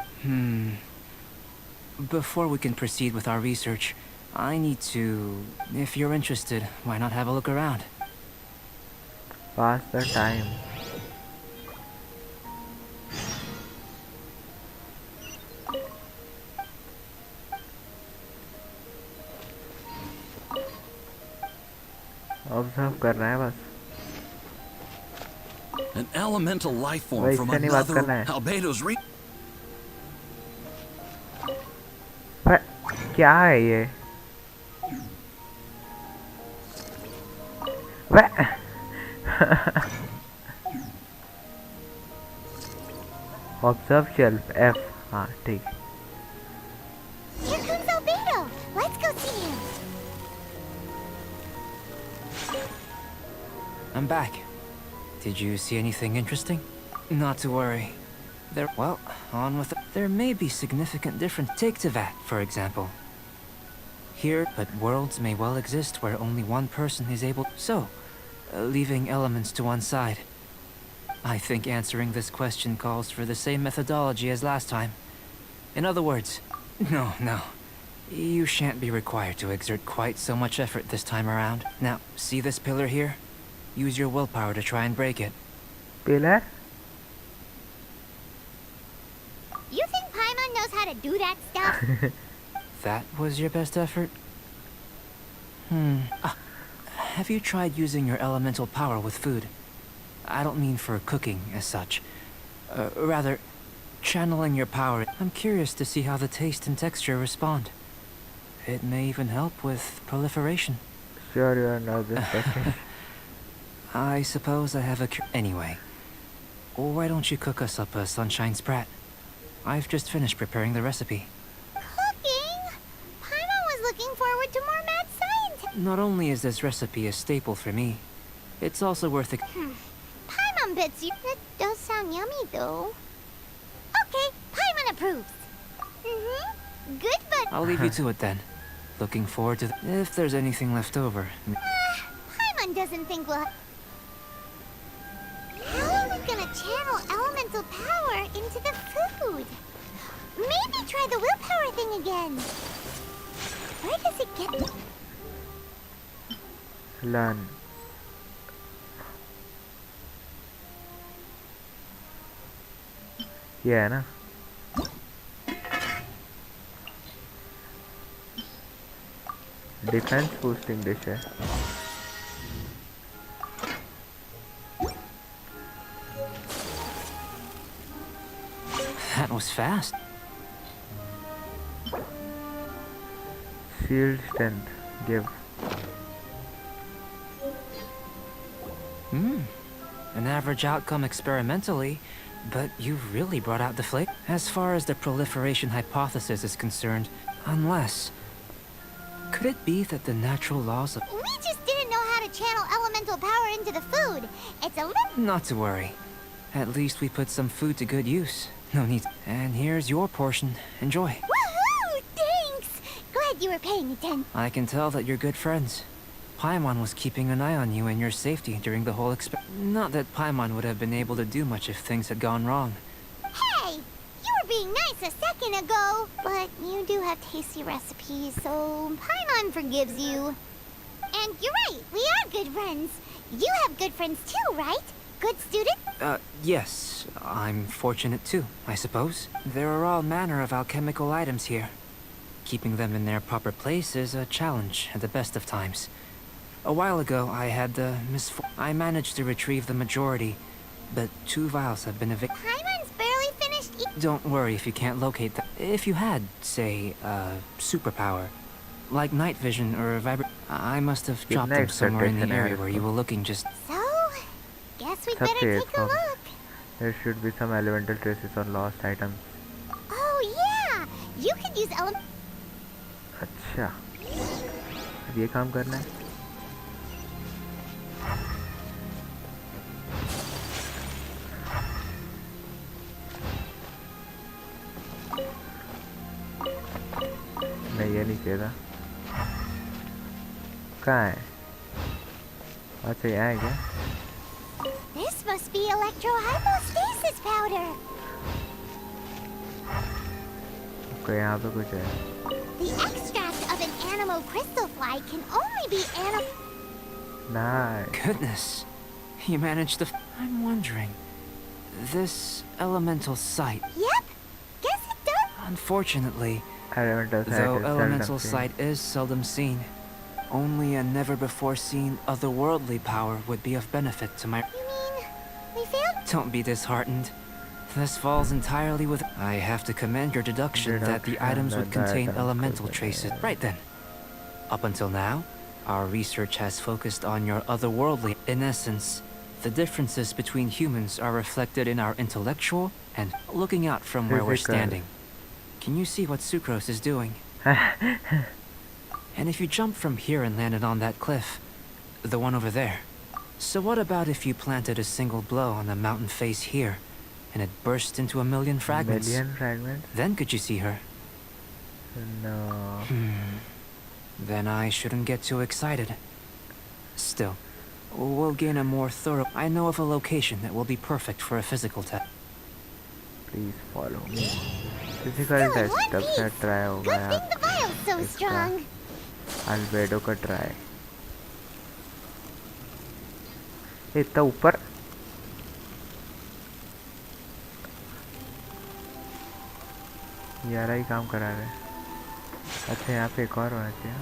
S6: Before we can proceed with our research, I need to... If you're interested, why not have a look around?
S1: Pass the time. Observe कर रहा है बस.
S7: An elemental life form
S1: वही
S7: from
S1: इससे नहीं बात
S7: another
S1: करना है.
S7: Albedo's
S1: क्या है ये? Observe shelf F. हाँ ठीक.
S2: Here comes Albedo. Let's go see him.
S6: I'm back. Did you see anything interesting? Not to worry. Well, on with it. There may be significant difference. Take Tevat, for example. Here, but worlds may well exist where only one person is able... So, leaving elements to one side. I think answering this question calls for the same methodology as last time. In other words, no. You shan't be required to exert quite so much effort this time around. Now, see this pillar here? Use your willpower to try and break it.
S1: Pillar?
S2: You think Paimon knows how to do that stuff?
S6: That was your best effort? Have you tried using your elemental power with food? I don't mean for cooking as such. Rather, channeling your power. I'm curious to see how the taste and texture respond. It may even help with proliferation.
S1: Sure, you are not this person.
S6: I suppose I have a Anyway, why don't you cook us up a sunshine sprat? I've just finished preparing the recipe.
S2: Cooking? Paimon was looking forward to more mad science.
S6: Not only is this recipe a staple for me, it's also worth it.
S2: Paimon bets you. That does sound yummy, though. Okay, Paimon approves. Good, but...
S6: I'll leave you to it then. Looking forward to if there's anything left over.
S2: Paimon doesn't think we'll... How are we gonna channel elemental power into the food? Maybe try the willpower thing again. Where does it get?
S1: Learn. ये है ना? डिफेंस बूस्टिंग डिश है.
S6: That was fast.
S1: Shield strength. Give.
S6: An average outcome experimentally, but you've really brought out the flavor. As far as the proliferation hypothesis is concerned, unless... Could it be that the natural laws of...
S2: We just didn't know how to channel elemental power into the food. It's a little...
S6: Not to worry. At least we put some food to good use. No need... And here's your portion. Enjoy.
S2: Woohoo! Thanks! Glad you were paying attention.
S6: I can tell that you're good friends. Paimon was keeping an eye on you and your safety during the whole Not that Paimon would have been able to do much if things had gone wrong.
S2: Hey! You were being nice a second ago. But you do have tasty recipes, so Paimon forgives you. And you're right, we are good friends. You have good friends too, right? Good student?
S6: Yes. I'm fortunate too, I suppose. There are all manner of alchemical items here. Keeping them in their proper place is a challenge at the best of times. A while ago, I had the I managed to retrieve the majority, but 2 vials have been evicted.
S2: Paimon's barely finished
S6: Don't worry if you can't locate them. If you had, say, superpower, like night vision or I must have dropped them somewhere in the area where you were looking just...
S2: So, guess we'd
S1: That's
S2: better
S1: it,
S2: take a look.
S1: There should be some elemental traces on lost items.
S2: Oh yeah! You could use
S1: अच्छा. अब ये काम करना है. नहीं ये नहीं चाहिए था. कहाँ है? अच्छा यहाँ है क्या?
S2: This must be electrohypostasis powder.
S1: Okay यहाँ पे कुछ है.
S2: The extract of an animo crystal fly can only be
S1: Nice.
S6: Goodness. You managed to... I'm wondering... This elemental sight...
S2: Yep. Guess it does.
S6: Unfortunately,
S1: Elemental sight
S6: though
S1: is
S6: elemental
S1: seldom seen.
S6: sight is seldom seen, only a never-before-seen otherworldly power would be of benefit to my...
S2: You mean we failed?
S6: Don't be disheartened. This falls entirely with... I have to commend your deduction that the items would contain elemental traces. Right then. Up until now, our research has focused on your otherworldly... In essence, the differences between humans are reflected in our intellectual and looking out from where we're standing. Can you see what Sucrose is doing? And if you jumped from here and landed on that cliff, the one over there. So what about if you planted a single blow on the mountain face here, and it burst into a million fragments?
S1: Million fragments?
S6: Then could you see her?
S1: No.
S6: Then I shouldn't get too excited. Still, we'll gain a more thorough... I know of a location that will be perfect for a physical test.
S1: Please follow me. Physical test तब से try होगा
S2: Good
S1: यार.
S2: thing the vial's so strong.
S1: Albedo का try. इतना ऊपर. यार ही काम करा रहे. अच्छा यहाँ पे एक और होना चाहिए.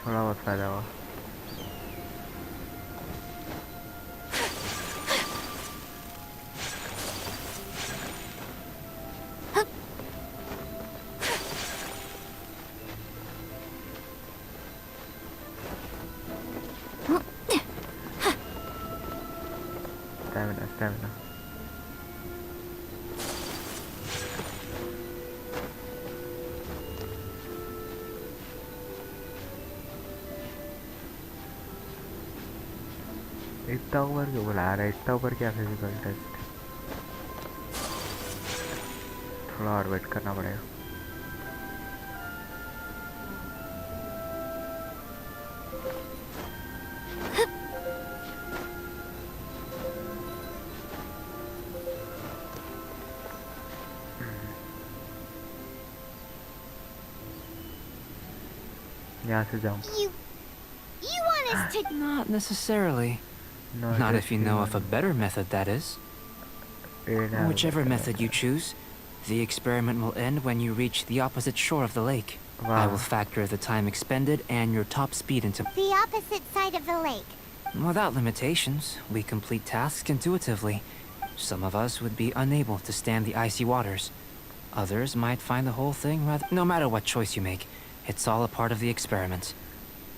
S1: थोड़ा बहुत फायदा हुआ. Stamina. इतना ऊपर क्यों बुला रहा है? इतना ऊपर क्या फिजिकल टेस्ट? थोड़ा और वेट करना पड़ेगा. यहाँ से जाऊँ.
S2: You want us to...
S6: Not necessarily.
S1: No,
S6: Not
S1: just
S6: if you know of a
S1: one.
S6: better method, that is. Whichever method you choose, the experiment will end when you reach the opposite shore of the lake. I will factor the time expended and your top speed into...
S2: The opposite side of the lake.
S6: Without limitations, we complete tasks intuitively. Some of us would be unable to stand the icy waters. Others might find the whole thing rather... No matter what choice you make, it's all a part of the experiment.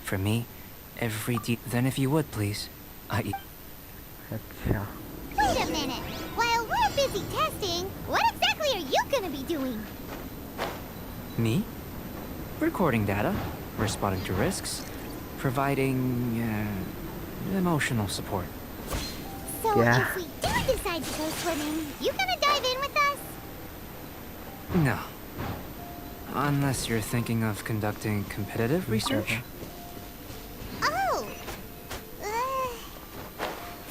S6: For me, every Then if you would, please,
S1: अच्छा.
S2: Wait a minute. While we're busy testing, what exactly are you gonna be doing?
S6: Me? Recording data, responding to risks, providing, emotional support.
S2: So
S1: Yeah.
S2: if we do decide to go swimming, you gonna dive in with us?
S6: No. Unless you're thinking of conducting competitive research?
S2: Oh!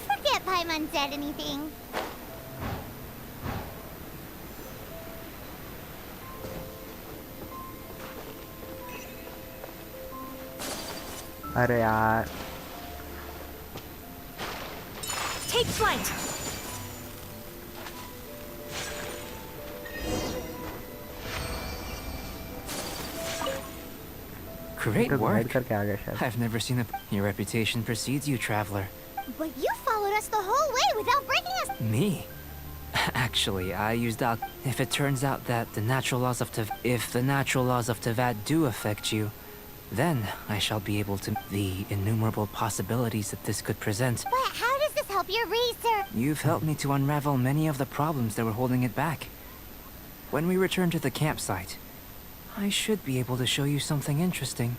S2: Forget Paimon said anything.
S1: अरे यार.
S3: Take flight!
S6: Great
S1: तो
S6: work.
S1: glide करके आ गया शायद.
S6: I've never seen a... Your reputation precedes you, traveler.
S2: But you followed us the whole way without breaking us.
S6: Me? Actually, I used out. If it turns out that the natural laws of if the natural laws of Tevat do affect you, then I shall be able to... The innumerable possibilities that this could present.
S2: But how does this help your research?
S6: You've helped me to unravel many of the problems that were holding it back. When we return to the campsite, I should be able to show you something interesting.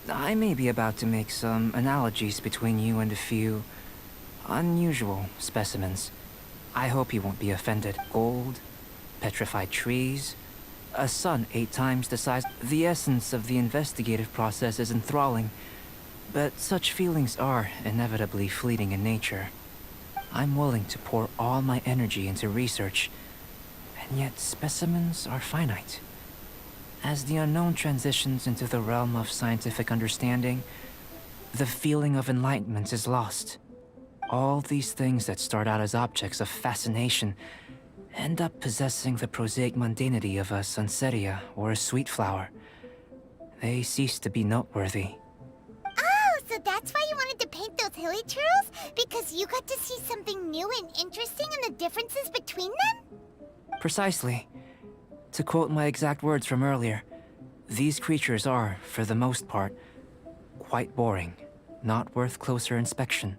S6: I may be about to make some analogies between you and a few unusual specimens. I hope you won't be offended. Gold, petrified trees, a sun 8 times the size. The essence of the investigative process is enthralling, but such feelings are inevitably fleeting in nature. I'm willing to pour all my energy into research, and yet specimens are finite. As the unknown transitions into the realm of scientific understanding, the feeling of enlightenment is lost. All these things that start out as objects of fascination end up possessing the prosaic mundanity of a sunsetia or a sweet flower. They cease to be noteworthy.
S2: Oh, so that's why you wanted to paint those hilly turtles? Because you got to see something new and interesting and the differences between them?
S6: Precisely. To quote my exact words from earlier, these creatures are, for the most part, quite boring, not worth closer inspection.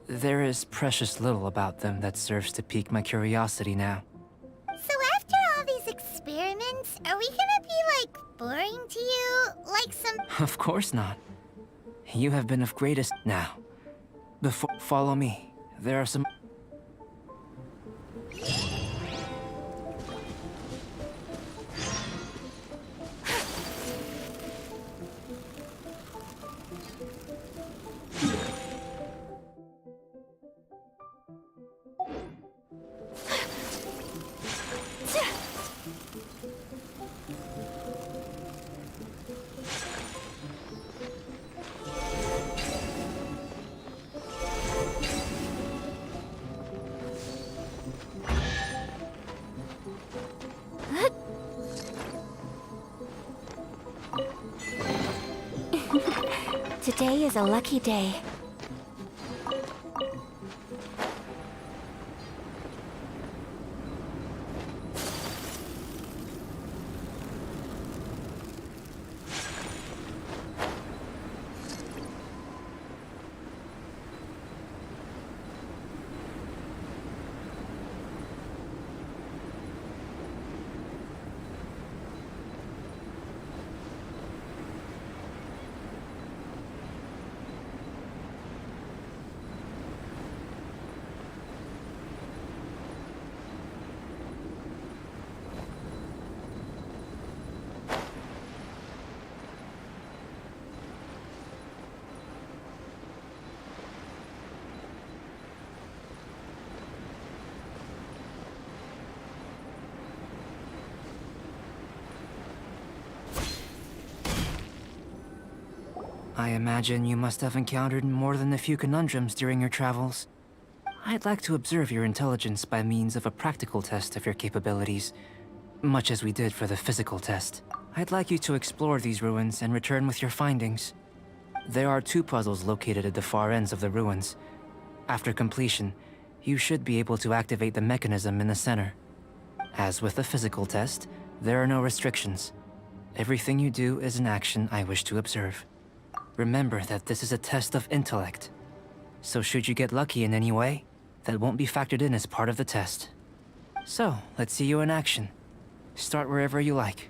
S6: There is precious little about them that serves to pique my curiosity now.
S2: So after all these experiments, are we gonna be, like, boring to you? Like some...
S6: Of course not. You have been of greatest... Now, follow me. There are some...
S2: Today is a lucky day.
S6: I imagine you must have encountered more than a few conundrums during your travels. I'd like to observe your intelligence by means of a practical test of your capabilities, much as we did for the physical test. I'd like you to explore these ruins and return with your findings. There are 2 puzzles located at the far ends of the ruins. After completion, you should be able to activate the mechanism in the center. As with the physical test, there are no restrictions. Everything you do is an action I wish to observe. Remember that this is a test of intellect. So should you get lucky in any way, that won't be factored in as part of the test. So, let's see you in action. Start wherever you like.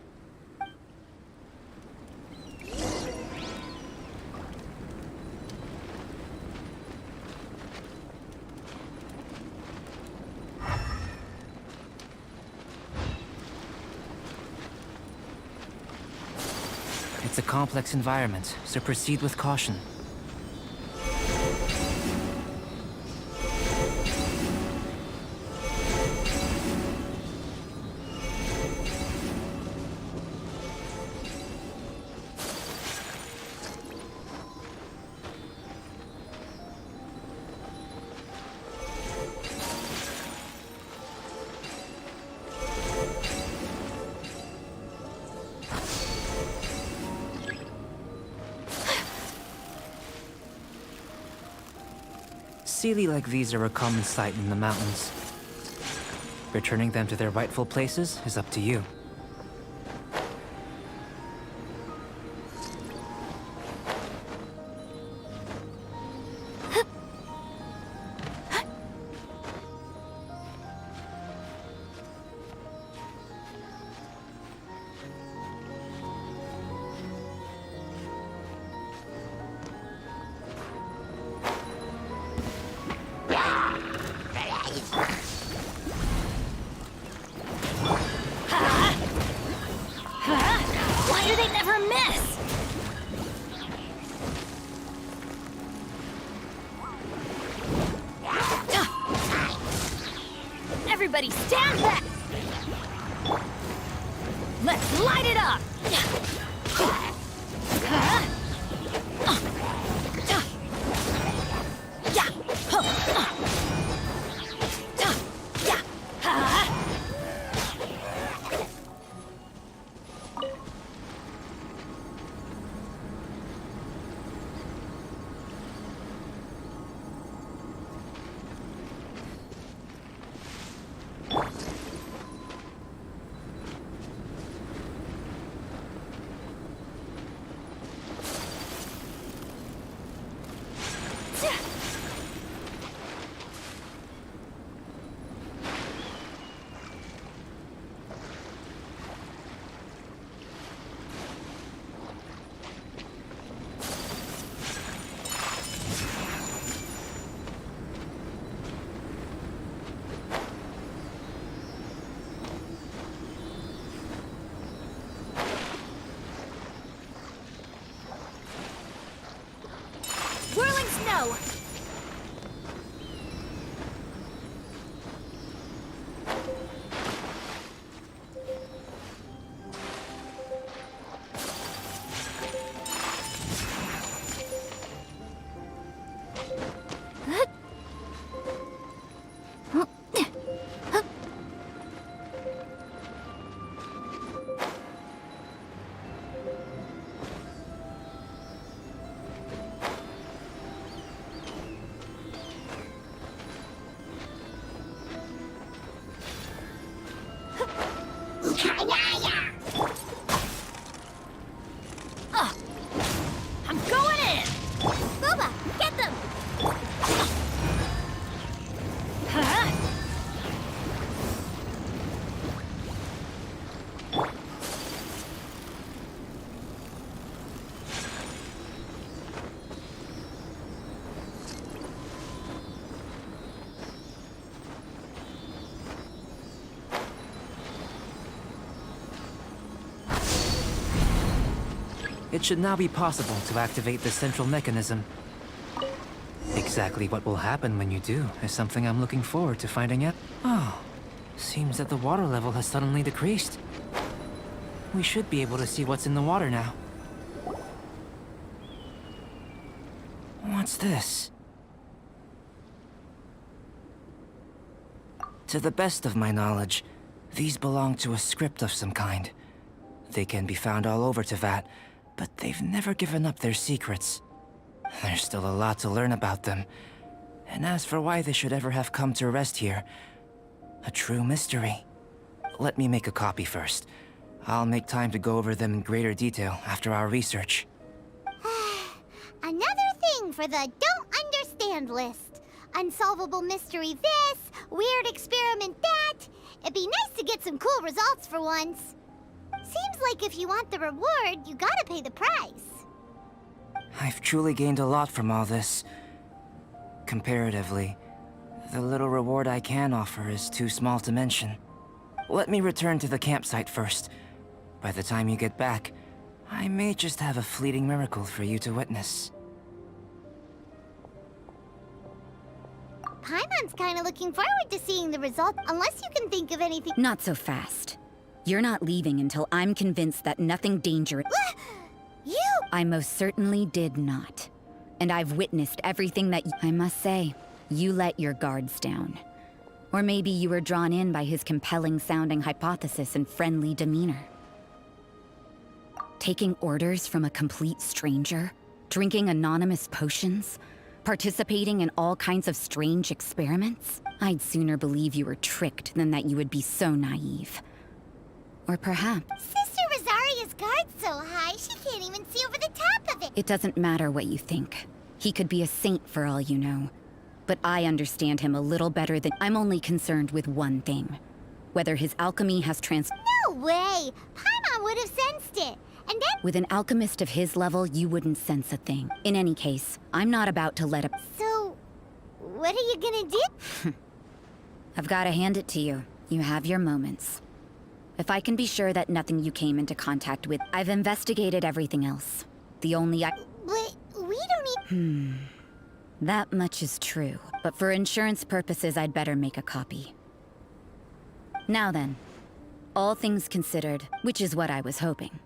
S6: It's a complex environment, so proceed with caution. Sealy like these are a common sight in the mountains. Returning them to their rightful places is up to you.
S3: Why do they never miss? Everybody stand back! Let's light it up! Whirling snow! I'm going in!
S2: Booba, get them!
S3: Huh?
S6: It should now be possible to activate the central mechanism. Exactly what will happen when you do is something I'm looking forward to finding out. Oh, seems that the water level has suddenly decreased. We should be able to see what's in the water now. What's this? To the best of my knowledge, these belong to a script of some kind. They can be found all over Teyvat, but they've never given up their secrets. There's still a lot to learn about them. And as for why they should ever have come to rest here, a true mystery. Let me make a copy first. I'll make time to go over them in greater detail after our research.
S2: Another thing for the don't understand list. Unsolvable mystery this, weird experiment that. It'd be nice to get some cool results for once. Seems like if you want the reward, you gotta pay the price.
S6: I've truly gained a lot from all this. Comparatively, the little reward I can offer is too small to mention. Let me return to the campsite first. By the time you get back, I may just have a fleeting miracle for you to witness.
S2: Paimon's kinda looking forward to seeing the result, unless you can think of anything.
S8: Not so fast. You're not leaving until I'm convinced that nothing dangerous.
S2: You!
S8: I most certainly did not. And I've witnessed everything that I must say, you let your guards down. Or maybe you were drawn in by his compelling sounding hypothesis and friendly demeanor. Taking orders from a complete stranger, drinking anonymous potions, participating in all kinds of strange experiments? I'd sooner believe you were tricked than that you would be so naive. Or perhaps
S2: Sister Rosaria's guard's so high, she can't even see over the top of it.
S8: it doesn't matter what you think. He could be a saint for all you know. But I understand him a little better than... I'm only concerned with one thing. Whether his alchemy has
S2: No way! Paimon would have sensed it. And then...
S8: With an alchemist of his level, you wouldn't sense a thing. In any case, I'm not about to let a...
S2: So... what are you gonna do?
S8: I've got to hand it to you. You have your moments. If I can be sure that nothing you came into contact with... I've investigated everything else. The only
S2: But we don't need...
S8: That much is true. But for insurance purposes, I'd better make a copy. Now then, all things considered, which is what I was hoping.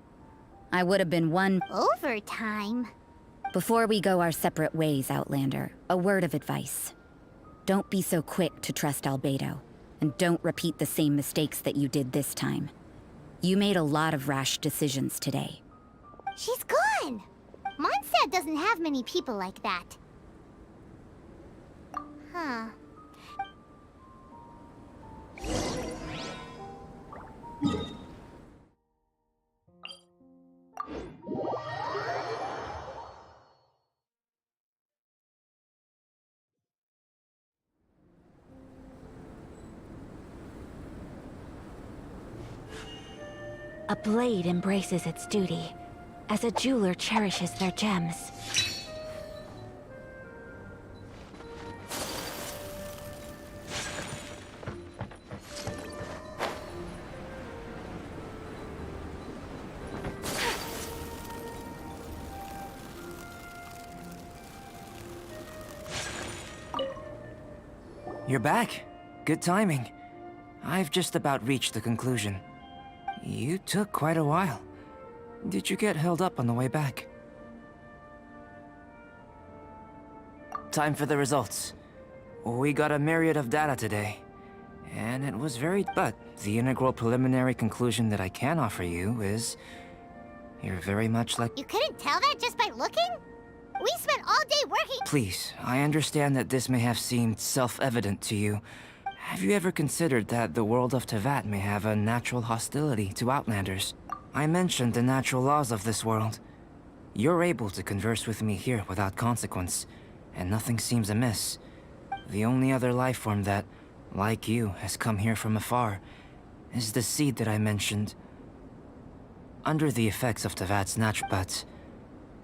S8: I would have been one...
S2: Overtime.
S8: Before we go our separate ways, Outlander, a word of advice. Don't be so quick to trust Albedo, and don't repeat the same mistakes that you did this time. You made a lot of rash decisions today.
S2: She's gone! Mondstadt doesn't have many people like that. Huh.
S9: A blade embraces its duty, as a jeweler cherishes their gems.
S6: You're back. Good timing. I've just about reached the conclusion. You took quite a while. Did you get held up on the way back? Time for the results. We got a myriad of data today, and it was very... But the integral preliminary conclusion that I can offer you is... You're very much like...
S2: You couldn't tell that just by looking? We spent all day working...
S6: Please, I understand that this may have seemed self-evident to you. Have you ever considered that the world of Teyvat may have a natural hostility to Outlanders? I mentioned the natural laws of this world. You're able to converse with me here without consequence, and nothing seems amiss. The only other life form that, like you, has come here from afar is the seed that I mentioned. Under the effects of Teyvat's natural... But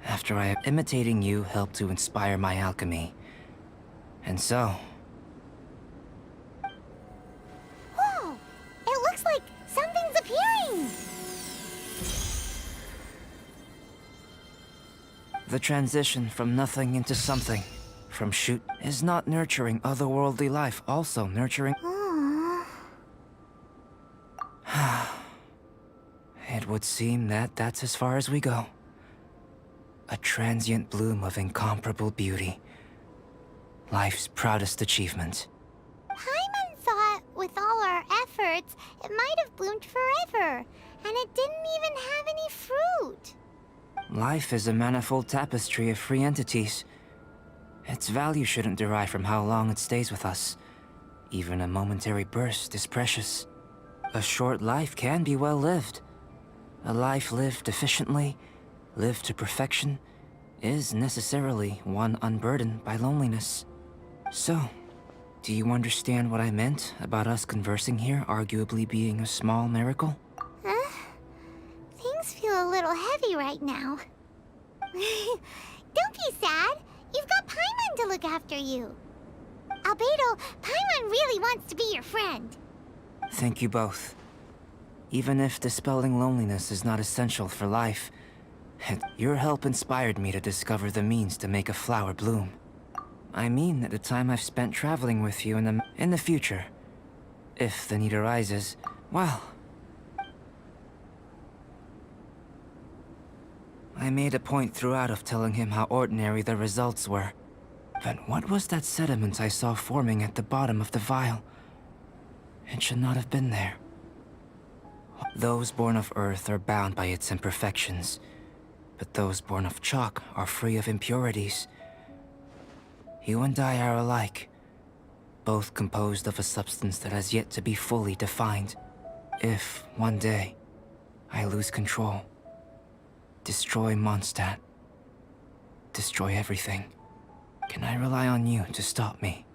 S6: after imitating you helped to inspire my alchemy. And so...
S2: Whoa! It looks like something's appearing!
S6: The transition from nothing into something, from shoot, is not nurturing otherworldly life, also nurturing... It would seem that that's as far as we go. A transient bloom of incomparable beauty. Life's proudest achievement.
S2: Paimon thought, with all our efforts, it might have bloomed forever, and it didn't even have any fruit.
S6: Life is a manifold tapestry of free entities. Its value shouldn't derive from how long it stays with us. Even a momentary burst is precious. A short life can be well lived. A life lived efficiently, lived to perfection, is necessarily one unburdened by loneliness. So, do you understand what I meant about us conversing here arguably being a small miracle?
S2: Things feel a little heavy right now. Don't be sad. You've got Paimon to look after you. Albedo, Paimon really wants to be your friend.
S6: Thank you both. Even if dispelling loneliness is not essential for life, your help inspired me to discover the means to make a flower bloom. I mean that the time I've spent traveling with you in the future, if the need arises, well, I made a point throughout of telling him how ordinary the results were. But what was that sediment I saw forming at the bottom of the vial? It should not have been there. Those born of Earth are bound by its imperfections, but those born of chalk are free of impurities. You and I are alike, both composed of a substance that has yet to be fully defined. If, one day, I lose control, destroy Mondstadt, destroy everything, can I rely on you to stop me?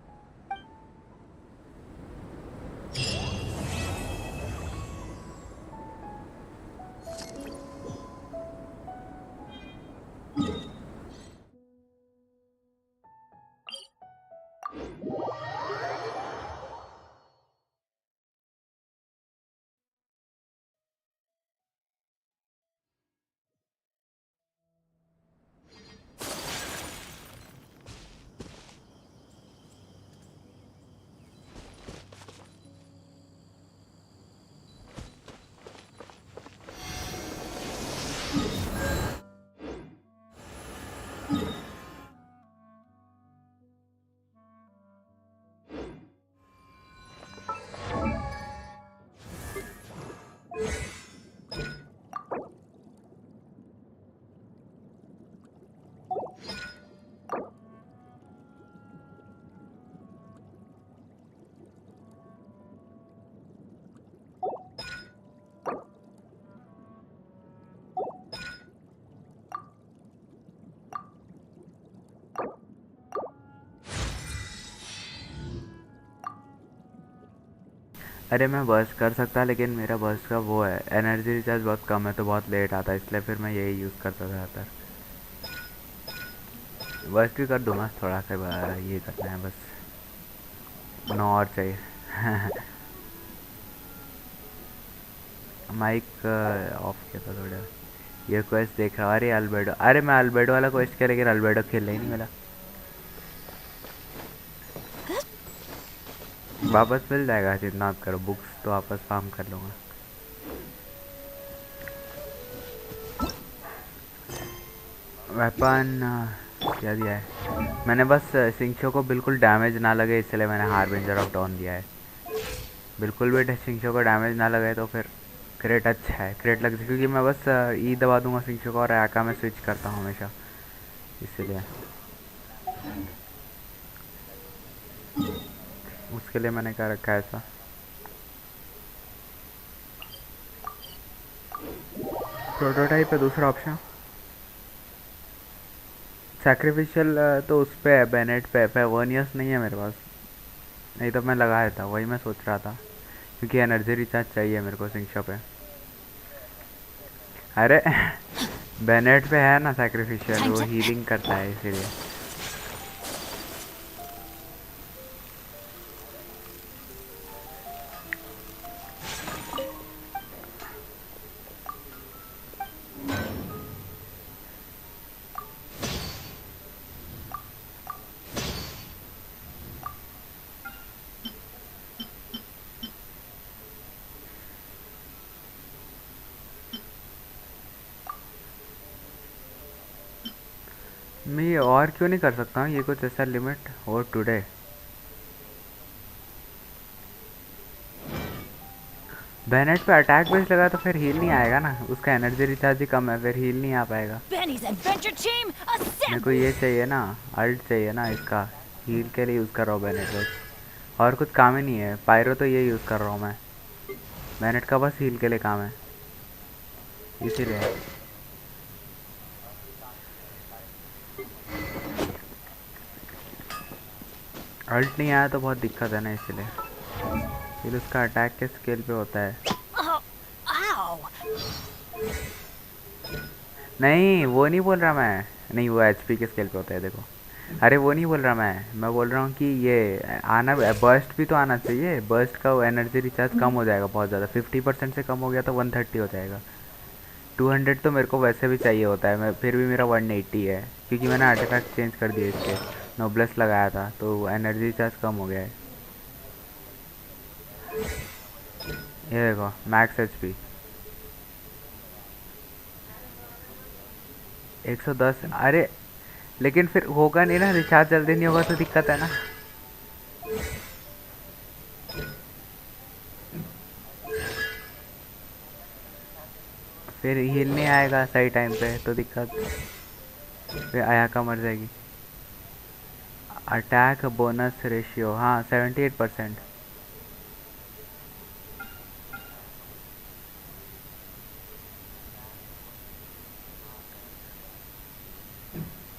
S1: अरे मैं बर्स्ट कर सकता, लेकिन मेरा बर्स्ट का वो है, एनर्जी रिचार्ज बहुत कम है तो बहुत लेट आता है, इसलिए फिर मैं यही यूज़ करता था ज़्यादातर। बर्स्ट भी कर दूँगा थोड़ा सा, ये करना है बस, 9 और चाहिए। माइक ऑफ किया था थोड़ा। ये क्वेस्ट देख रहा हूँ, अरे अल्बेडो, अरे मैं अल्बेडो वाला क्वेस्ट किया लेकिन अल्बेडो खेलने ही नहीं मिला। वापस मिल जाएगा, जितना आप करो, बुक्स तो वापस फार्म कर लूँगा। वेपन क्या दिया है मैंने, बस सिंचो को बिल्कुल डैमेज ना लगे इसलिए मैंने हार्बिंजर ऑफ डॉन दिया है। बिल्कुल भी सिंचो को डैमेज ना लगे तो फिर क्रेट अच्छा है, क्रेट लग जाए, क्योंकि मैं बस ई दबा दूंगा सिंचो को और आयाका में स्विच करता हूँ हमेशा, इसलिए उसके लिए मैंने क्या रखा है ऐसा। प्रोटोटाइप है दूसरा ऑप्शन। सैक्रिफिशियल तो उस पे है, बेनेट पे, पेवर्नियस नहीं है मेरे पास, नहीं तो मैं लगाया था, वही मैं सोच रहा था, क्योंकि एनर्जी रिचार्ज चाहिए मेरे को सिंचो पे। अरे बेनेट पे है ना सैक्रिफिशियल, वो हीलिंग करता है इसीलिए। मैं ये और क्यों नहीं कर सकता हूँ ये कुछ ऐसा लिमिट और टुडे? बैनेट पे अटैक बेस लगा तो फिर हील नहीं आएगा ना, उसका एनर्जी रिचार्ज ही कम है, फिर हील नहीं आ पाएगा। मेरे को ये चाहिए ना, अल्ट चाहिए ना इसका, हील के लिए यूज़ कर रहा हूँ बैनेट बेस, और कुछ काम ही नहीं है। पायरो तो ये यूज़ कर रहा हूँ मैं, बैनेट का बस हील के लिए काम है, इसीलिए। अल्ट नहीं आया तो बहुत दिक्कत है ना, इसलिए। फिर उसका अटैक के स्केल पे होता है। नहीं वो नहीं बोल रहा मैं, नहीं वो एचपी के स्केल पे होता है, देखो। अरे वो नहीं बोल रहा मैं बोल रहा हूँ कि ये आना, बर्स्ट भी तो आना चाहिए। बर्स्ट का एनर्जी रिचार्ज कम हो जाएगा बहुत ज़्यादा, 50% से कम हो गया तो 130 हो जाएगा। 200 तो मेरे को वैसे भी चाहिए होता है, मैं फिर भी मेरा 180 है, क्योंकि मैंने आर्टिफैक्ट चेंज कर दिए इसके, नोब्लेस लगाया था तो एनर्जी रिचार्ज कम हो गया है। ये देखो मैक्स एचपी 110। अरे लेकिन फिर होगा नहीं ना, रिचार्ज जल्दी नहीं होगा तो दिक्कत है ना। फिर हील नहीं आएगा सही टाइम पे तो दिक्कत, फिर आयाका मर जाएगी। अटैक बोनस रेशियो, हाँ 78%।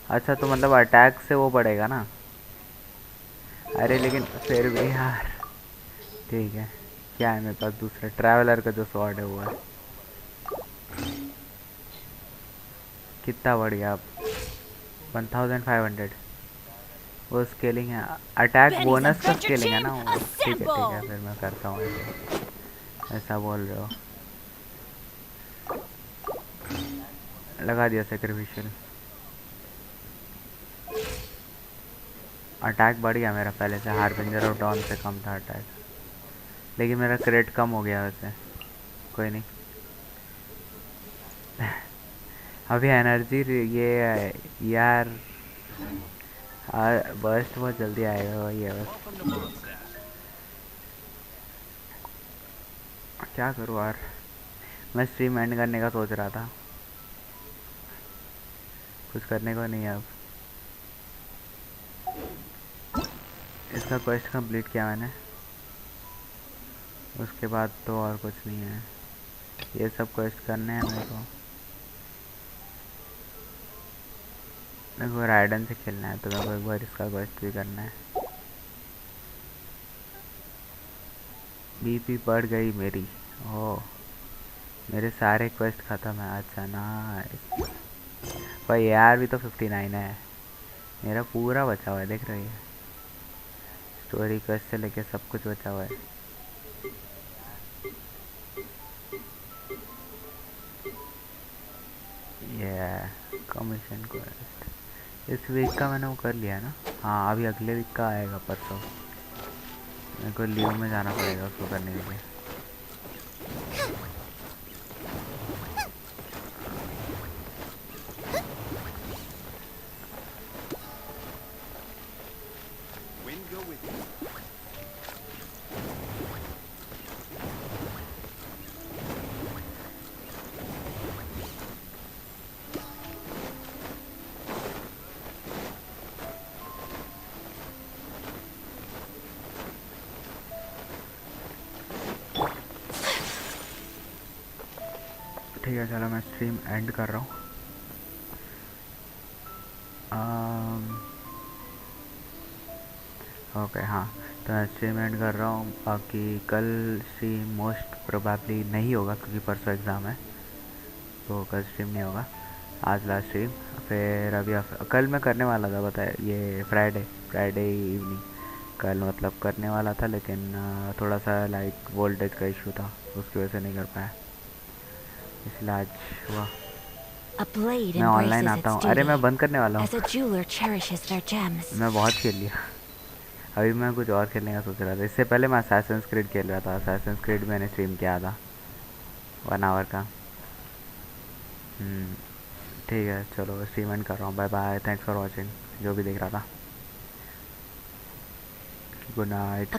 S1: अच्छा तो मतलब अटैक से वो बढ़ेगा ना। अरे लेकिन फिर भी यार, ठीक है। क्या है मेरे पास दूसरा ट्रैवलर का जो स्वॉर्ड है वो है, कितना बढ़ गया अब, 1500। वो स्केलिंग है, अटैक बोनस का स्केलिंग है ना वो। ठीक है फिर मैं करता हूँ ऐसा बोल रहे हो। लगा दिया सेक्रीफिशियल, अटैक बढ़ गया मेरा पहले से, हार्बिंजर और डॉन से कम था अटैक, लेकिन मेरा क्रेडिट कम हो गया वैसे, कोई नहीं। अभी एनर्जी ये यार, बर्स्ट बहुत जल्दी आएगा, वही है बस। क्या करूँ यार, मैं स्ट्रीम एंड करने का सोच रहा था, कुछ करने को नहीं है अब। इसका क्वेस्ट कंप्लीट किया मैंने, उसके बाद तो और कुछ नहीं है, ये सब क्वेस्ट करने हैं मेरे को राइडन से खेलना है, तो मेरे को एक बार इसका क्वेस्ट भी करना है। बीपी बढ़ गई मेरी, ओह मेरे सारे क्वेस्ट ख़त्म है। अच्छा नाइस भाई, यार भी तो 59 है, मेरा पूरा बचा हुआ है, देख रही है, स्टोरी क्वेस्ट से लेके सब कुछ बचा हुआ है। ये कमीशन क्वेस्ट इस वीक का मैंने वो कर लिया है ना। हाँ अभी अगले वीक का आएगा परसों, मेरे को लीव में जाना पड़ेगा उसको करने के लिए। ठीक है चलो मैं स्ट्रीम एंड कर रहा हूँ। ओके हाँ, तो मैं स्ट्रीम एंड कर रहा हूँ, बाकी कल स्ट्रीम मोस्ट प्रोबेबली नहीं होगा क्योंकि परसों एग्ज़ाम है, तो कल स्ट्रीम नहीं होगा, आज लास्ट स्ट्रीम। फिर अभी कल मैं करने वाला था बताया, ये फ्राइडे इवनिंग कल मतलब करने वाला था, लेकिन थोड़ा सा लाइक वोल्टेज का इशू था, उसकी वजह से नहीं कर पाया, इसलिए आज हुआ। मैं ऑनलाइन आता हूँ, अरे मैं बंद करने वाला हूँ, मैं बहुत खेल लिया, अभी मैं कुछ और खेलने का सोच रहा था। इससे पहले मैं असैसिन्स क्रीड खेल रहा था, असैसिन्स क्रीड मैंने स्ट्रीम किया था 1 आवर का। ठीक है चलो स्ट्रीम एंड कर रहा हूँ। Bye bye, thanks for watching जो भी देख रहा था। Good night.